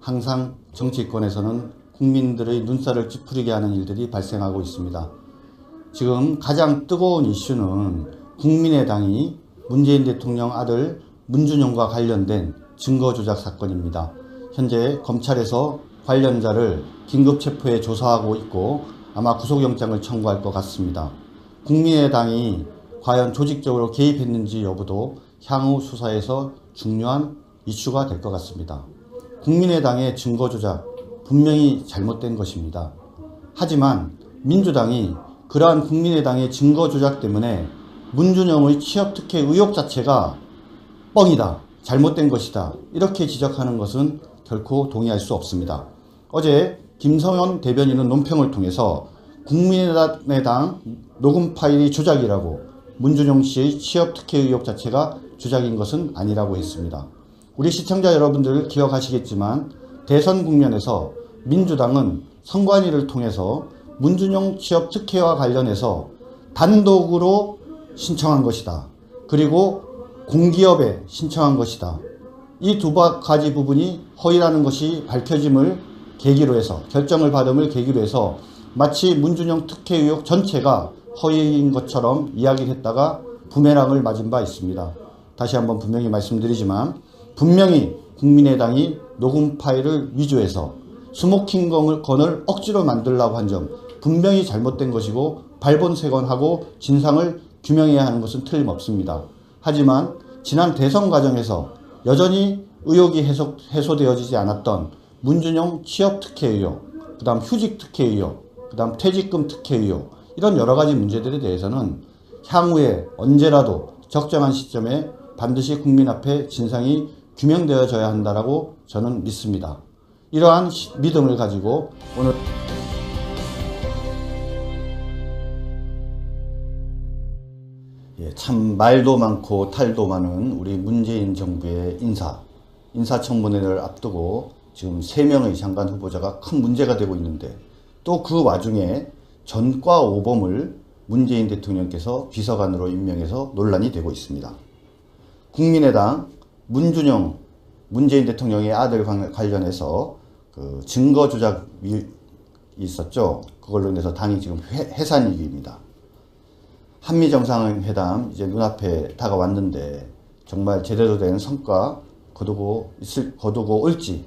항상 정치권에서는 국민들의 눈살을 찌푸리게 하는 일들이 발생하고 있습니다. 지금 가장 뜨거운 이슈는 국민의당이 문재인 대통령 아들 문준용과 관련된 증거조작 사건입니다. 현재 검찰에서 관련자를 긴급체포해 조사하고 있고 아마 구속영장을 청구할 것 같습니다. 국민의당이 과연 조직적으로 개입했는지 여부도 향후 수사에서 중요한 이슈가 될 것 같습니다. 국민의당의 증거조작 분명히 잘못된 것입니다. 하지만 민주당이 그러한 국민의당의 증거조작 때문에 문준용의 취업특혜 의혹 자체가 뻥이다, 잘못된 것이다 이렇게 지적하는 것은 결코 동의할 수 없습니다. 어제 김성현 대변인은 논평을 통해서 국민의당 녹음 파일이 조작이라고 문준용 씨의 취업특혜 의혹 자체가 조작인 것은 아니라고 했습니다. 우리 시청자 여러분들 기억하시겠지만 대선 국면에서 민주당은 선관위를 통해서 문준용 취업특혜와 관련해서 단독으로 신청한 것이다. 그리고 공기업에 신청한 것이다. 이 두 가지 부분이 허위라는 것이 밝혀짐을 계기로 해서 결정을 받음을 계기로 해서 마치 문준용 특혜 의혹 전체가 허위인 것처럼 이야기를 했다가 부메랑을 맞은 바 있습니다. 다시 한번 분명히 말씀드리지만 분명히 국민의당이 녹음 파일을 위조해서 스모킹건을 억지로 만들려고 한 점 분명히 잘못된 것이고 발본색원하고 진상을 규명해야 하는 것은 틀림없습니다. 하지만 지난 대선 과정에서 여전히 의혹이 해소되어지지 않았던 문준용 취업 특혜 의혹, 그 다음 휴직 특혜 의혹, 그 다음 퇴직금 특혜 의혹, 이런 여러 가지 문제들에 대해서는 향후에 언제라도 적정한 시점에 반드시 국민 앞에 진상이 규명되어져야 한다라고 저는 믿습니다. 이러한 믿음을 가지고 오늘 참 말도 많고 탈도 많은 우리 문재인 정부의 인사청문회를 앞두고 지금 3명의 장관 후보자가 큰 문제가 되고 있는데 또 그 와중에 전과 오범을 문재인 대통령께서 비서관으로 임명해서 논란이 되고 있습니다. 국민의당 문준용 문재인 대통령의 아들 관련해서 그 증거 조작이 있었죠. 그걸로 인해서 당이 지금 해산 위기입니다. 한미 정상회담 이제 눈앞에 다가왔는데 정말 제대로 된 성과 거두고 올지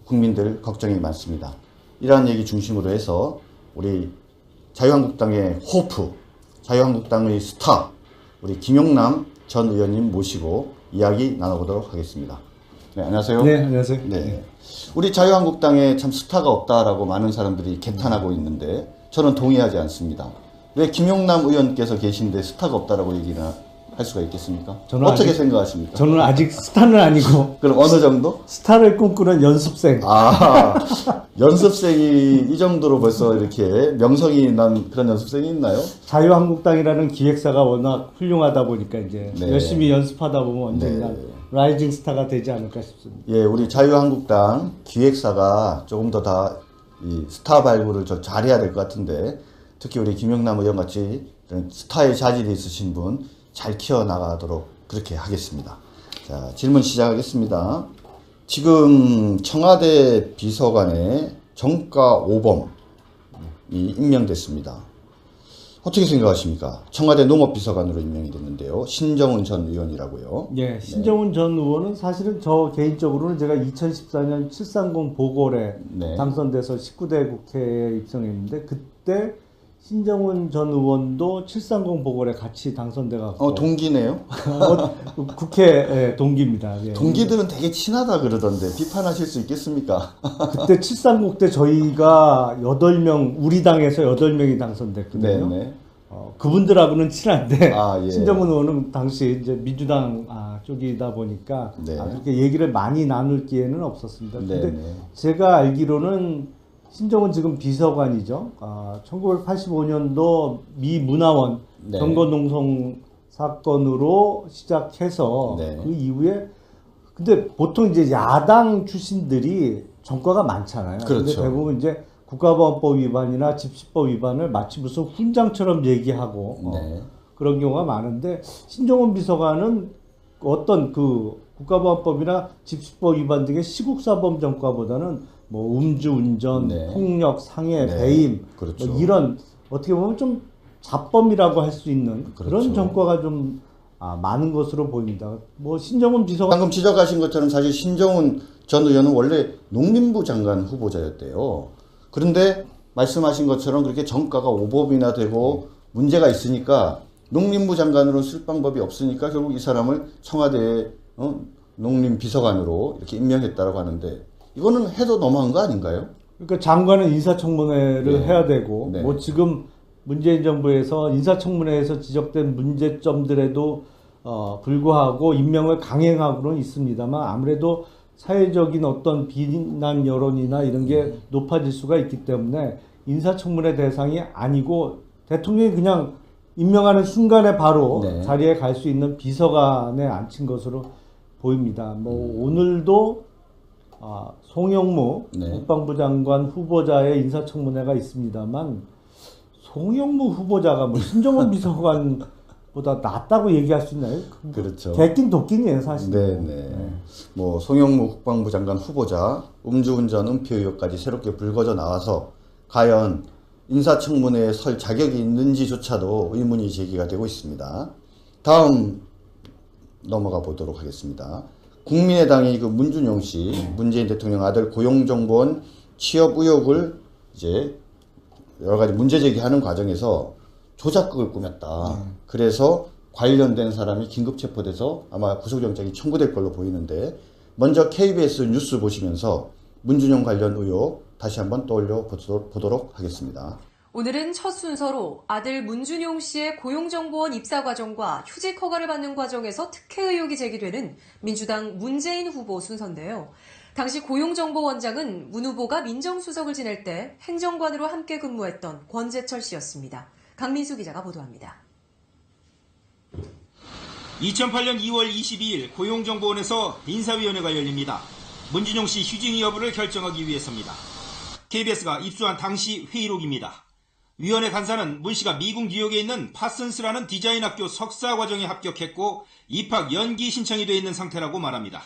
국민들 걱정이 많습니다. 이러한 얘기 중심으로 해서 우리 자유한국당의 호프, 자유한국당의 스타 우리 김용남 전 의원님 모시고 이야기 나눠보도록 하겠습니다. 네, 안녕하세요. 네, 안녕하세요. 네. 우리 자유한국당에 참 스타가 없다라고 많은 사람들이 개탄하고 있는데 저는 동의하지 않습니다. 왜 김용남 의원께서 계신데 스타가 없다라고 얘기를 할 수가 있겠습니까? 어떻게 생각하십니까? 저는 아직 스타는 아니고 그럼 어느 정도? 스타를 꿈꾸는 연습생. 연습생이 이 정도로 벌써 이렇게 명성이 난 그런 연습생이 있나요? 자유한국당이라는 기획사가 워낙 훌륭하다 보니까 이제 네. 열심히 연습하다 보면 언젠가 네. 라이징 스타가 되지 않을까 싶습니다. 예, 우리 자유한국당 기획사가 조금 더 이 스타 발굴을 좀 잘해야 될 것 같은데 특히 우리 김용남 의원 같이 스타의 자질이 있으신 분 잘 키워나가도록 그렇게 하겠습니다. 자, 질문 시작하겠습니다. 지금 청와대 비서관에 정가 오범이 임명됐습니다. 어떻게 생각하십니까? 청와대 농업비서관으로 임명이 됐는데요. 신정훈 전 의원이라고요. 예, 신정훈 전 의원은 사실은 저 개인적으로는 제가 2014년 730 보궐에 네. 당선돼서 19대 국회에 입성했는데 그때 신정훈 전 의원도 730 보궐에 같이 당선돼갖고 동기네요. 국회 동기입니다. 예. 동기들은 되게 친하다 그러던데 비판하실 수 있겠습니까? 그때 730 때 저희가 8명 우리 당에서 8명이 당선됐거든요. 네. 그분들하고는 친한데 예. 신정훈 의원은 당시 이제 민주당 쪽이다 보니까 네. 그렇게 얘기를 많이 나눌 기회는 없었습니다. 네, 근데 네. 제가 알기로는 신정훈 지금 비서관이죠. 1985년도 미 문화원 네. 경거농성 사건으로 시작해서 네. 그 이후에 근데 보통 이제 야당 출신들이 전과가 많잖아요. 그렇죠. 근데 대부분 이제 국가보안법 위반이나 집시법 위반을 마치 무슨 훈장처럼 얘기하고 네. 그런 경우가 많은데 신정훈 비서관은 어떤 그 국가보안법이나 집시법 위반 등의 시국사범 전과보다는 뭐 음주운전, 네. 폭력, 상해, 네. 배임 그렇죠. 뭐 이런 어떻게 보면 좀 자범이라고 할 수 있는 그렇죠. 그런 전과가 좀 많은 것으로 보입니다. 뭐 신정훈 비서관 방금 지적하신 것처럼 사실 신정훈 전 의원은 원래 농림부 장관 후보자였대요. 그런데 말씀하신 것처럼 그렇게 정가가 오범이나 되고 문제가 있으니까 농림부 장관으로 쓸 방법이 없으니까 결국 이 사람을 청와대에 농림비서관으로 이렇게 임명했다라고 하는데 이거는 해도 너무한 거 아닌가요? 그러니까 장관은 인사청문회를 네. 해야 되고 네. 뭐 지금 문재인 정부에서 인사청문회에서 지적된 문제점들에도 불구하고 임명을 강행하고는 있습니다만 아무래도 사회적인 어떤 비난 여론이나 이런 게 높아질 수가 있기 때문에 인사청문회 대상이 아니고 대통령이 그냥 임명하는 순간에 바로 네. 자리에 갈 수 있는 비서관에 앉힌 것으로 보입니다. 뭐 오늘도 송영무 네. 국방부 장관 후보자의 인사청문회가 있습니다만 송영무 후보자가 뭐 신정훈 비서관 보다 낫다고 얘기할 수 있나요? 그렇죠. 개낀 도끼이에요, 사실. 네네. 뭐 송영무 국방부 장관 후보자 음주운전 은폐 의혹까지 새롭게 불거져 나와서 과연 인사청문회에 설 자격이 있는지조차도 의문이 제기가 되고 있습니다. 다음 넘어가 보도록 하겠습니다. 국민의당이 그 문준용 씨, 문재인 대통령 아들 고용정보원 취업 의혹을 이제 여러 가지 문제 제기하는 과정에서 조작극을 꾸몄다. 그래서 관련된 사람이 긴급 체포돼서 아마 구속영장이 청구될 걸로 보이는데, 먼저 KBS 뉴스 보시면서 문준용 관련 의혹 다시 한번 떠올려 보도록 하겠습니다. 오늘은 첫 순서로 아들 문준용 씨의 고용정보원 입사 과정과 휴직 허가를 받는 과정에서 특혜 의혹이 제기되는 민주당 문재인 후보 순서인데요. 당시 고용정보원장은 문 후보가 민정수석을 지낼 때 행정관으로 함께 근무했던 권재철 씨였습니다. 강민수 기자가 보도합니다. 2008년 2월 22일 고용정보원에서 인사위원회가 열립니다. 문준용 씨 휴직 여부를 결정하기 위해서입니다. KBS가 입수한 당시 회의록입니다. 위원회 간사는 문 씨가 미국 뉴욕에 있는 파슨스라는 디자인 학교 석사 과정에 합격했고 입학 연기 신청이 돼 있는 상태라고 말합니다.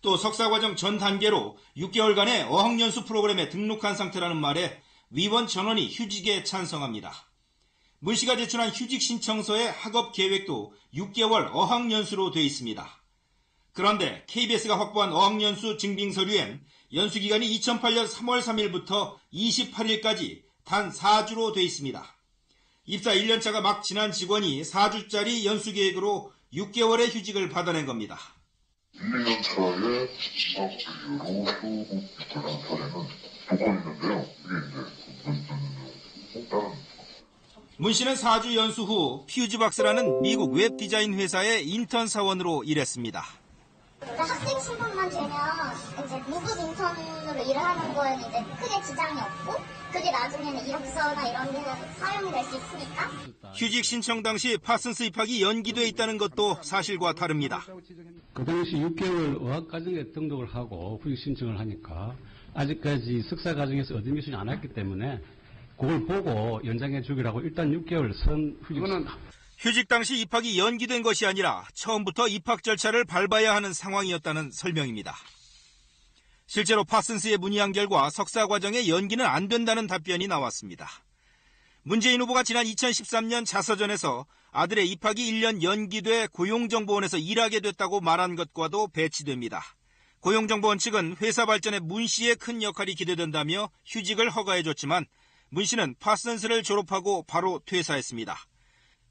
또 석사 과정 전 단계로 6개월간의 어학연수 프로그램에 등록한 상태라는 말에 위원 전원이 휴직에 찬성합니다. 문 씨가 제출한 휴직 신청서의 학업 계획도 6개월 어학연수로 되어 있습니다. 그런데 KBS가 확보한 어학연수 증빙 서류엔 연수기간이 2008년 3월 3일부터 28일까지 단 4주로 되어 있습니다. 입사 1년차가 막 지난 직원이 4주짜리 연수계획으로 6개월의 휴직을 받아낸 겁니다. 1, 2년 차에 입학 이후로 휴직 입학한 사례는 2건 있는데요. 이게 이제 다른 문 씨는 4주 연수 후 퓨즈박스라는 미국 웹 디자인 회사의 인턴 사원으로 일했습니다. 학생 신분만 되면 이제 무급 인턴으로 일을 하는 거에는 이제 크게 지장이 없고, 그게 나중에는 이력서나 이런 데는 사용이 될 수 있으니까. 휴직 신청 당시 파슨스 입학이 연기돼 있다는 것도 사실과 다릅니다. 그 당시 6개월 어학과정에 등록을 하고 후직 신청을 하니까 아직까지 석사 과정에서 얻은 교수는 안 했기 때문에 그걸 보고 연장해 주기라고 일단 6개월 선 후직은 휴직 당시 입학이 연기된 것이 아니라 처음부터 입학 절차를 밟아야 하는 상황이었다는 설명입니다. 실제로 파슨스에 문의한 결과 석사 과정의 연기는 안 된다는 답변이 나왔습니다. 문재인 후보가 지난 2013년 자서전에서 아들의 입학이 1년 연기돼 고용정보원에서 일하게 됐다고 말한 것과도 배치됩니다. 고용정보원 측은 회사 발전에 문 씨의 큰 역할이 기대된다며 휴직을 허가해줬지만 문 씨는 파슨스를 졸업하고 바로 퇴사했습니다.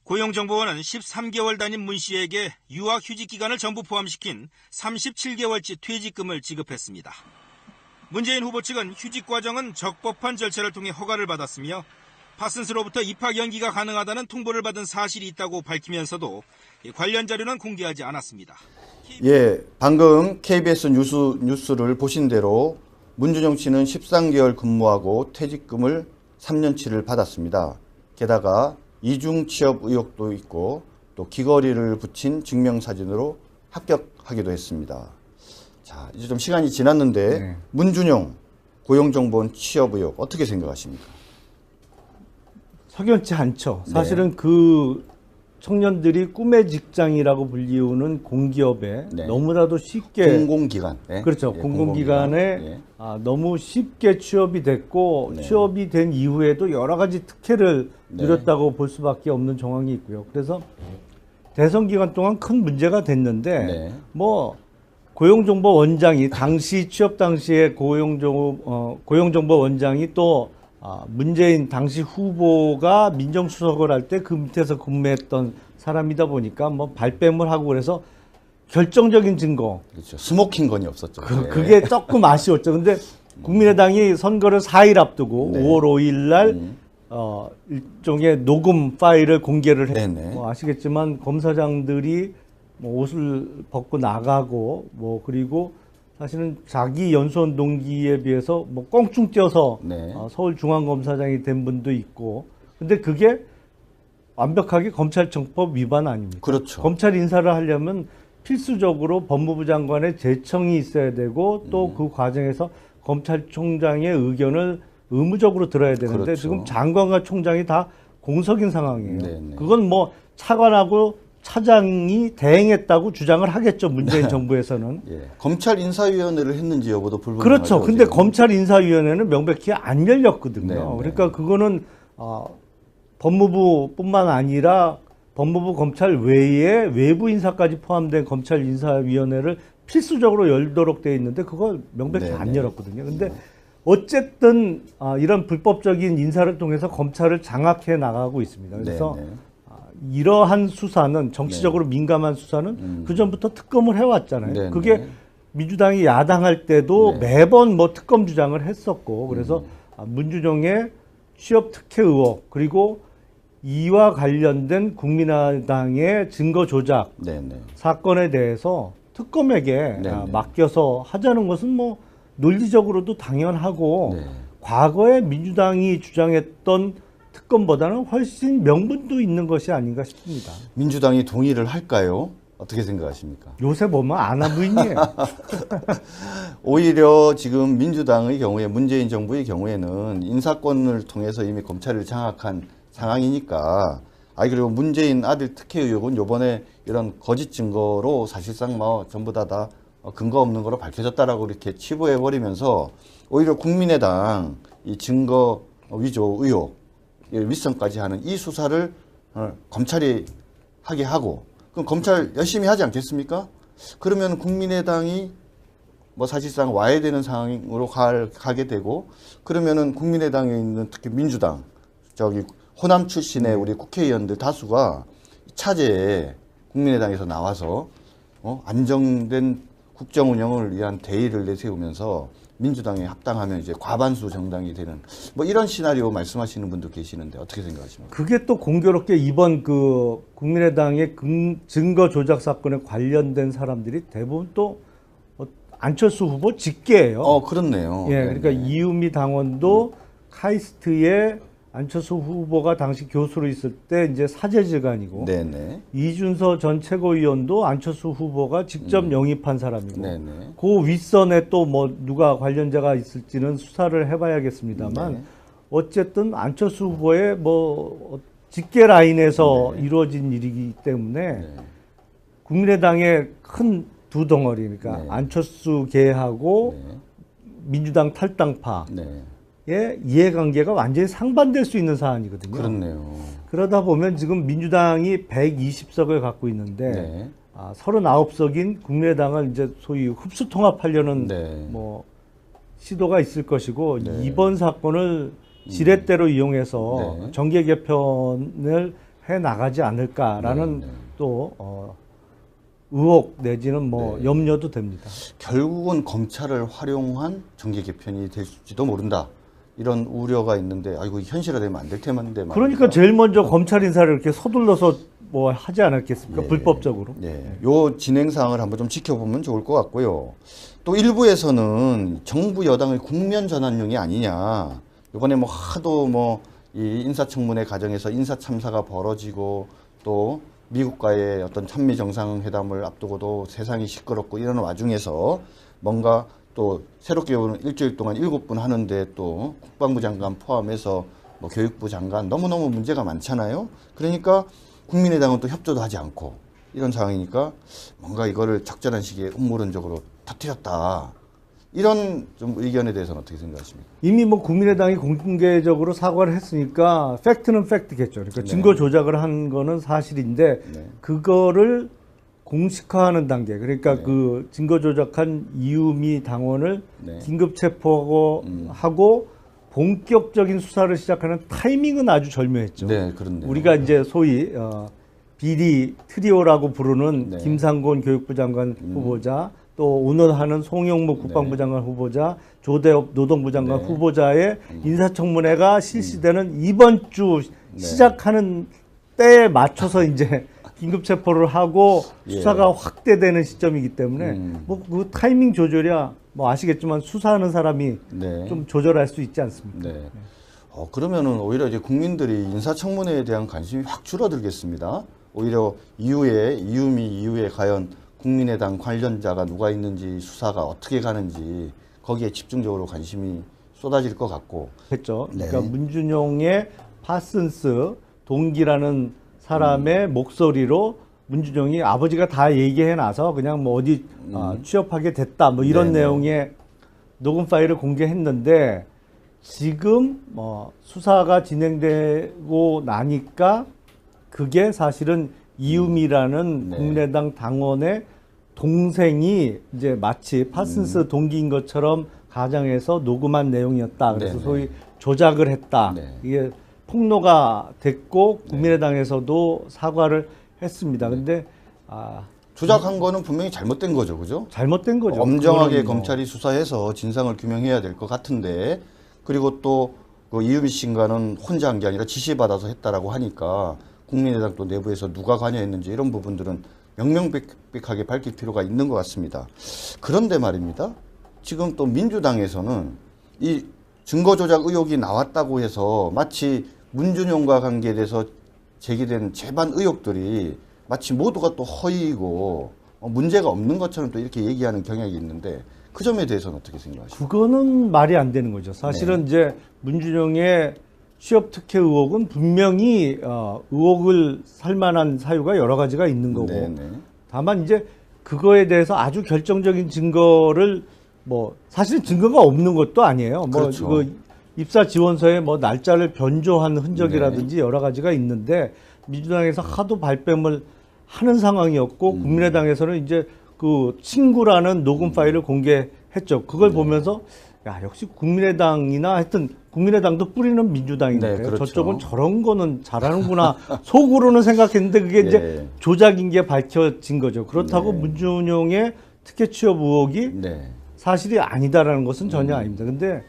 고용정보원은 13개월 다닌 문 씨에게 유학 휴직 기간을 전부 포함시킨 37개월치 퇴직금을 지급했습니다. 문재인 후보 측은 휴직 과정은 적법한 절차를 통해 허가를 받았으며 파슨스로부터 입학 연기가 가능하다는 통보를 받은 사실이 있다고 밝히면서도 관련 자료는 공개하지 않았습니다. 예, 방금 KBS 뉴스를 보신 대로 문준용 씨는 13개월 근무하고 퇴직금을 3년치를 받았습니다. 게다가 이중 취업 의혹도 있고 또 귀걸이를 붙인 증명사진으로 합격하기도 했습니다. 자, 이제 좀 시간이 지났는데 네. 문준용 고용정보원 취업 의혹 어떻게 생각하십니까? 석연치 않죠. 네. 사실은 그 청년들이 꿈의 직장이라고 불리우는 공기업에 네. 너무나도 쉽게 공공기관. 네. 그렇죠. 예, 공공기관에 예. 너무 쉽게 취업이 됐고 네. 취업이 된 이후에도 여러 가지 특혜를 네. 누렸다고 볼 수밖에 없는 정황이 있고요. 그래서 대선 기간 동안 큰 문제가 됐는데 네. 뭐 고용정보원장이 당시 취업 당시에 고용정보원장이 또 문재인 당시 후보가 민정수석을 할 때 그 밑에서 근무했던 사람이다 보니까 뭐 발뺌을 하고 그래서 결정적인 증거 그렇죠. 스모킹 건이 없었죠. 예. 그게 조금 아쉬웠죠. 근데 국민의당이 선거를 4일 앞두고 네. 5월 5일 날 일종의 녹음 파일을 공개를 네네. 뭐 아시겠지만 검사장들이 뭐 옷을 벗고 나가고 뭐 그리고 사실은 자기 연수원 동기에 비해서 뭐 껑충 뛰어서 네. 서울중앙검사장이 된 분도 있고, 근데 그게 완벽하게 검찰청법 위반 아닙니까? 그렇죠. 검찰 인사를 하려면 필수적으로 법무부 장관의 제청이 있어야 되고 또 그 과정에서 검찰총장의 의견을 의무적으로 들어야 되는데 그렇죠. 지금 장관과 총장이 다 공석인 상황이에요. 네네. 그건 뭐 차관하고 차장이 대행했다고 주장을 하겠죠. 문재인 정부에서는. 예. 검찰 인사위원회를 했는지 여부도 불분명하죠. 그렇죠. 근데 지금. 검찰 인사위원회는 명백히 안 열렸거든요. 네, 네. 그러니까 그거는 법무부뿐만 아니라 법무부 검찰 외에 외부 인사까지 포함된 검찰 인사위원회를 필수적으로 열도록 돼 있는데 그걸 명백히 네, 안 네. 열었거든요. 근데 어쨌든 이런 불법적인 인사를 통해서 검찰을 장악해 나가고 있습니다. 그래서 네, 네. 이러한 수사는 정치적으로 민감한 수사는 그 전부터 특검을 해왔잖아요. 네, 그게 네. 민주당이 야당할 때도 네. 매번 뭐 특검 주장을 했었고 그래서 문준용의 취업 특혜 의혹 그리고 이와 관련된 국민의당의 증거 조작 네, 네. 사건에 대해서 특검에게 네, 네. 맡겨서 하자는 것은 뭐 논리적으로도 당연하고 네. 과거에 민주당이 주장했던 특검보다는 훨씬 명분도 있는 것이 아닌가 싶습니다. 민주당이 동의를 할까요? 어떻게 생각하십니까? 요새 보면 아나무인이에요. 오히려 지금 민주당의 경우에 문재인 정부의 경우에는 인사권을 통해서 이미 검찰을 장악한 상황이니까 그리고 문재인 아들 특혜 의혹은 요번에 이런 거짓 증거로 사실상 뭐 전부 다 근거 없는 거로 밝혀졌다라고 이렇게 치부해버리면서 오히려 국민의당 이 증거 위조 의혹 윗선까지 하는 이 수사를 검찰이 하게 하고 그럼 검찰 열심히 하지 않겠습니까? 그러면 국민의당이 뭐 사실상 와야 되는 상황으로 가게 되고 그러면은 국민의당에 있는 특히 민주당 저기 호남 출신의 우리 국회의원들 다수가 차제에 국민의당에서 나와서 안정된 국정 운영을 위한 대의를 내세우면서 민주당에 합당하면 이제 과반수 정당이 되는 뭐 이런 시나리오 말씀하시는 분도 계시는데 어떻게 생각하십니까? 그게 또 공교롭게 이번 그 국민의당의 증거 조작 사건에 관련된 사람들이 대부분 또 안철수 후보 직계예요. 그렇네요. 예, 그러니까 이유미 당원도 카이스트에 안철수 후보가 당시 교수로 있을 때 이제 사제지간이고 네네. 이준서 전 최고위원도 안철수 후보가 직접 영입한 사람이고 네네. 그 윗선에 또 뭐 누가 관련자가 있을지는 수사를 해봐야겠습니다만 네. 어쨌든 안철수 후보의 뭐 직계 라인에서 네. 이루어진 일이기 때문에 네. 국민의당의 큰 두 덩어리니까 네. 안철수계하고 네. 민주당 탈당파 네. 의 이해관계가 완전히 상반될 수 있는 사안이거든요. 그렇네요. 그러다 보면 지금 민주당이 120석을 갖고 있는데 네. 39석인 국민의당을 이제 소위 흡수 통합하려는 네. 뭐 시도가 있을 것이고 네. 이번 사건을 지렛대로 이용해서 네. 정계 개편을 해 나가지 않을까라는 네, 네. 또 의혹 내지는 뭐 네. 염려도 됩니다. 결국은 검찰을 활용한 정계 개편이 될지도 모른다. 이런 우려가 있는데 이거 현실화되면 안 될 테마인데 말입니다. 그러니까 제일 먼저 검찰 인사를 이렇게 서둘러서 뭐 하지 않았겠습니까? 예. 불법적으로. 네. 요 진행 사항을 한번 좀 지켜보면 좋을 것 같고요. 또 일부에서는 정부 여당의 국면 전환용이 아니냐. 이번에 뭐 하도 뭐 이 인사청문회 과정에서 인사 참사가 벌어지고 또 미국과의 어떤 한미 정상회담을 앞두고도 세상이 시끄럽고 이런 와중에서 뭔가 또 새롭게 오는 일주일 동안 7분 하는데 또 국방부 장관 포함해서 뭐 교육부 장관 너무너무 문제가 많잖아요. 그러니까 국민의당은 또 협조도 하지 않고 이런 상황이니까 뭔가 이거를 적절한 시기에 음모론적으로 터뜨렸다. 이런 좀 의견에 대해서는 어떻게 생각하십니까? 이미 뭐 국민의당이 공개적으로 사과를 했으니까 팩트는 팩트겠죠. 그러니까 네. 증거 조작을 한 거는 사실인데 네. 그거를 공식화하는 단계. 그러니까 네. 그 증거 조작한 이유미 당원을 네. 긴급 체포하고 본격적인 수사를 시작하는 타이밍은 아주 절묘했죠. 네, 그렇네요. 우리가 이제 소위 비리 트리오라고 부르는 네. 김상곤 교육부 장관 후보자, 또 오늘하는 송영무 국방부 장관 후보자, 조대업 노동부 장관 네. 후보자의 인사청문회가 실시되는 이번 주 네. 시작하는 때에 맞춰서 이제 긴급 체포를 하고 예. 수사가 확대되는 시점이기 때문에 뭐 그 타이밍 조절이야 뭐 아시겠지만 수사하는 사람이 네. 좀 조절할 수 있지 않습니까? 네. 그러면은 오히려 이제 국민들이 인사청문회에 대한 관심이 확 줄어들겠습니다. 오히려 이후에 과연 국민의당 관련자가 누가 있는지 수사가 어떻게 가는지 거기에 집중적으로 관심이 쏟아질 것 같고 했죠. 네. 그러니까 문준용의 파슨스 동기라는 사람의 목소리로 문준용이 아버지가 다 얘기해 놔서 그냥 뭐 어디 취업하게 됐다 뭐 이런 네네. 내용의 녹음 파일을 공개했는데 지금 뭐 수사가 진행되고 나니까 그게 사실은 이유미라는 네. 국민의당 당원의 동생이 이제 마치 파슨스 동기인 것처럼 가정에서 녹음한 내용이었다. 그래서 네네. 소위 조작을 했다. 네. 이게 폭로가 됐고 국민의당에서도 사과를 했습니다. 근데 조작한 거는 분명히 잘못된 거죠, 그죠? 잘못된 거죠. 엄정하게 그거는 뭐 검찰이 수사해서 진상을 규명해야 될 것 같은데, 그리고 또 그 이유미 씨인가는 혼자 한 게 아니라 지시받아서 했다라고 하니까 국민의당 또 내부에서 누가 관여했는지 이런 부분들은 명명백백하게 밝힐 필요가 있는 것 같습니다. 그런데 말입니다. 지금 또 민주당에서는 이 증거 조작 의혹이 나왔다고 해서 마치 문준용과 관계돼서 제기된 재반 의혹들이 마치 모두가 또 허위이고 문제가 없는 것처럼 또 이렇게 얘기하는 경향이 있는데 그 점에 대해서는 어떻게 생각하십니까? 그거는 말이 안 되는 거죠. 사실은 이제 문준용의 취업 특혜 의혹은 분명히 의혹을 살 만한 사유가 여러 가지가 있는 거고 네네. 다만 이제 그거에 대해서 아주 결정적인 증거를 뭐 사실은 증거가 없는 것도 아니에요. 그렇죠. 뭐 그 입사 지원서에 뭐 날짜를 변조한 흔적이라든지 여러 가지가 있는데 민주당에서 하도 발뺌을 하는 상황이었고 국민의당에서는 이제 그 친구라는 녹음 파일을 공개했죠. 그걸 보면서 야 역시 국민의당이나 하여튼 국민의당도 뿌리는 민주당인데 네, 그렇죠. 저쪽은 저런 거는 잘하는구나 속으로는 생각했는데 그게 이제 네. 조작인 게 밝혀진 거죠. 그렇다고 네. 문준용의 특혜 취업 의혹이 네. 사실이 아니다라는 것은 전혀 아닙니다. 근데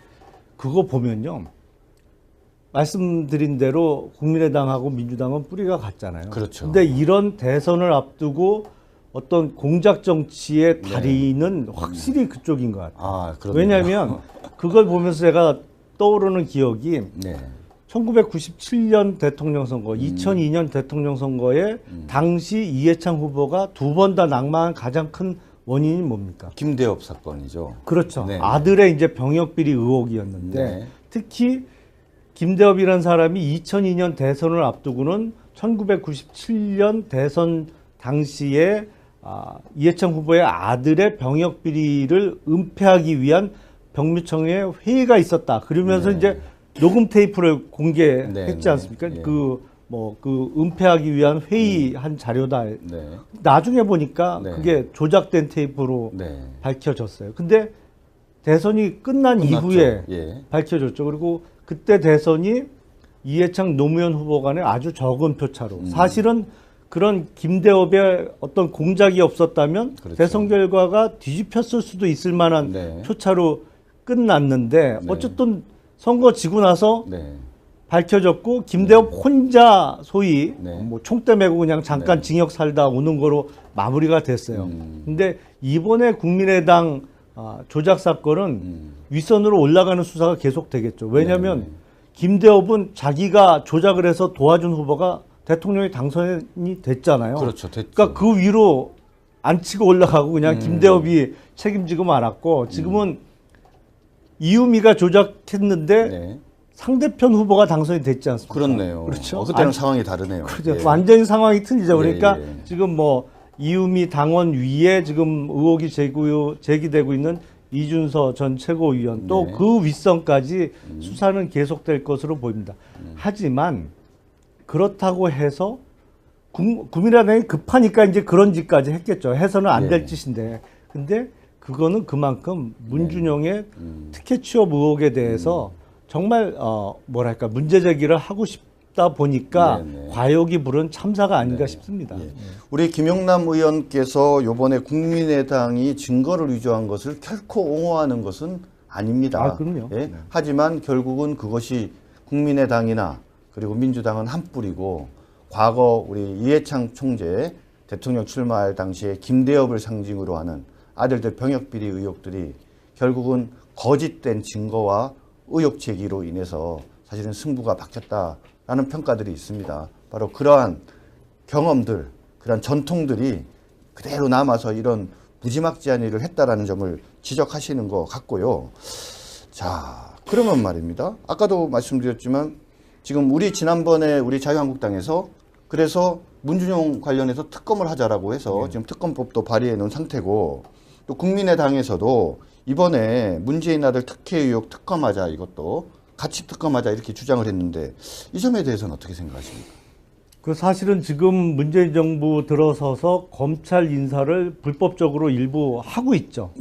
그거 보면요. 말씀드린 대로 국민의당하고 민주당은 뿌리가 같잖아요. 그렇죠. 근데 이런 대선을 앞두고 어떤 공작 정치의 다리는 확실히 그쪽인 것 같아요. 아, 그렇네요. 왜냐하면 그걸 보면서 제가 떠오르는 기억이 네. 1997년 대통령 선거, 2002년 대통령 선거에 당시 이해창 후보가 두 번 다 낙마한 가장 큰 원인이 뭡니까? 김대엽 사건이죠. 그렇죠. 네. 아들의 이제 병역 비리 의혹이었는데 네. 특히 김대엽이라는 사람이 2002년 대선을 앞두고는 1997년 대선 당시에 이해창 후보의 아들의 병역 비리를 은폐하기 위한 병무청의 회의가 있었다. 그러면서 네. 이제 녹음 테이프를 공개했지 네, 네. 않습니까? 예. 그 은폐하기 위한 회의한 자료다. 네. 나중에 보니까 네. 그게 조작된 테이프로 네. 밝혀졌어요. 근데 대선이 끝난 끝났죠. 이후에 예. 밝혀졌죠. 그리고 그때 대선이 이해창 노무현 후보 간에 아주 적은 표차로 사실은 그런 김대엽의 어떤 공작이 없었다면 그렇죠. 대선 결과가 뒤집혔을 수도 있을 만한 네. 표차로 끝났는데 네. 어쨌든 선거 지고 나서 네. 밝혀졌고 김대엽 혼자 소위 네. 뭐 총대 메고 그냥 잠깐 네. 징역 살다 오는 거로 마무리가 됐어요. 근데 이번에 국민의당 조작 사건은 윗선으로 올라가는 수사가 계속 되겠죠. 왜냐하면 네. 김대엽은 자기가 조작을 해서 도와준 후보가 대통령이 당선이 됐잖아요. 그렇죠. 됐죠. 그러니까 그 위로 안 치고 올라가고 그냥 김대엽이 책임지고 말았고 지금은 이유미가 조작했는데 네. 상대편 후보가 당선이 됐지 않습니까? 그렇네요. 그렇죠. 그때는 상황이 다르네요. 그렇죠. 예. 완전히 상황이 틀리죠. 그러니까 예, 예. 지금 뭐 이유미 당원 위에 지금 의혹이 제기되고 있는 이준서 전 최고위원 또 네. 그 윗선까지 수사는 계속될 것으로 보입니다. 하지만 그렇다고 해서 국민의당이 급하니까 이제 그런 짓까지 했겠죠. 해서는 안 될 예. 짓인데. 근데 그거는 그만큼 문준용의 특혜 취업 의혹에 대해서 정말 뭐랄까 문제 제기를 하고 싶다 보니까 네, 네. 과욕이 부른 참사가 아닌가 싶습니다. 예. 우리 김용남 의원께서 이번에 국민의당이 증거를 위조한 것을 결코 옹호하는 것은 아닙니다. 그럼요. 예? 네. 하지만 결국은 그것이 국민의당이나 그리고 민주당은 한 뿌리고 과거 우리 이해창 총재 대통령 출마할 당시에 김대엽을 상징으로 하는 아들들 병역비리 의혹들이 결국은 거짓된 증거와 의혹 제기로 인해서 사실은 승부가 바뀌었다라는 평가들이 있습니다. 바로 그러한 경험들, 그러한 전통들이 그대로 남아서 이런 무지막지한 일을 했다라는 점을 지적하시는 것 같고요. 자, 그러면 말입니다. 아까도 말씀드렸지만 지금 지난번에 우리 자유한국당에서 그래서 문준용 관련해서 특검을 하자라고 해서 지금 특검법도 발의해 놓은 상태고, 또 국민의당에서도 이번에 문재인 아들 특혜 의혹 특검하자, 이것도 같이 특검하자 이렇게 주장을 했는데 이 점에 대해서는 어떻게 생각하십니까? 그 사실은 지금 문재인 정부 들어서서 검찰 인사를 불법적으로 일부 하고 있죠.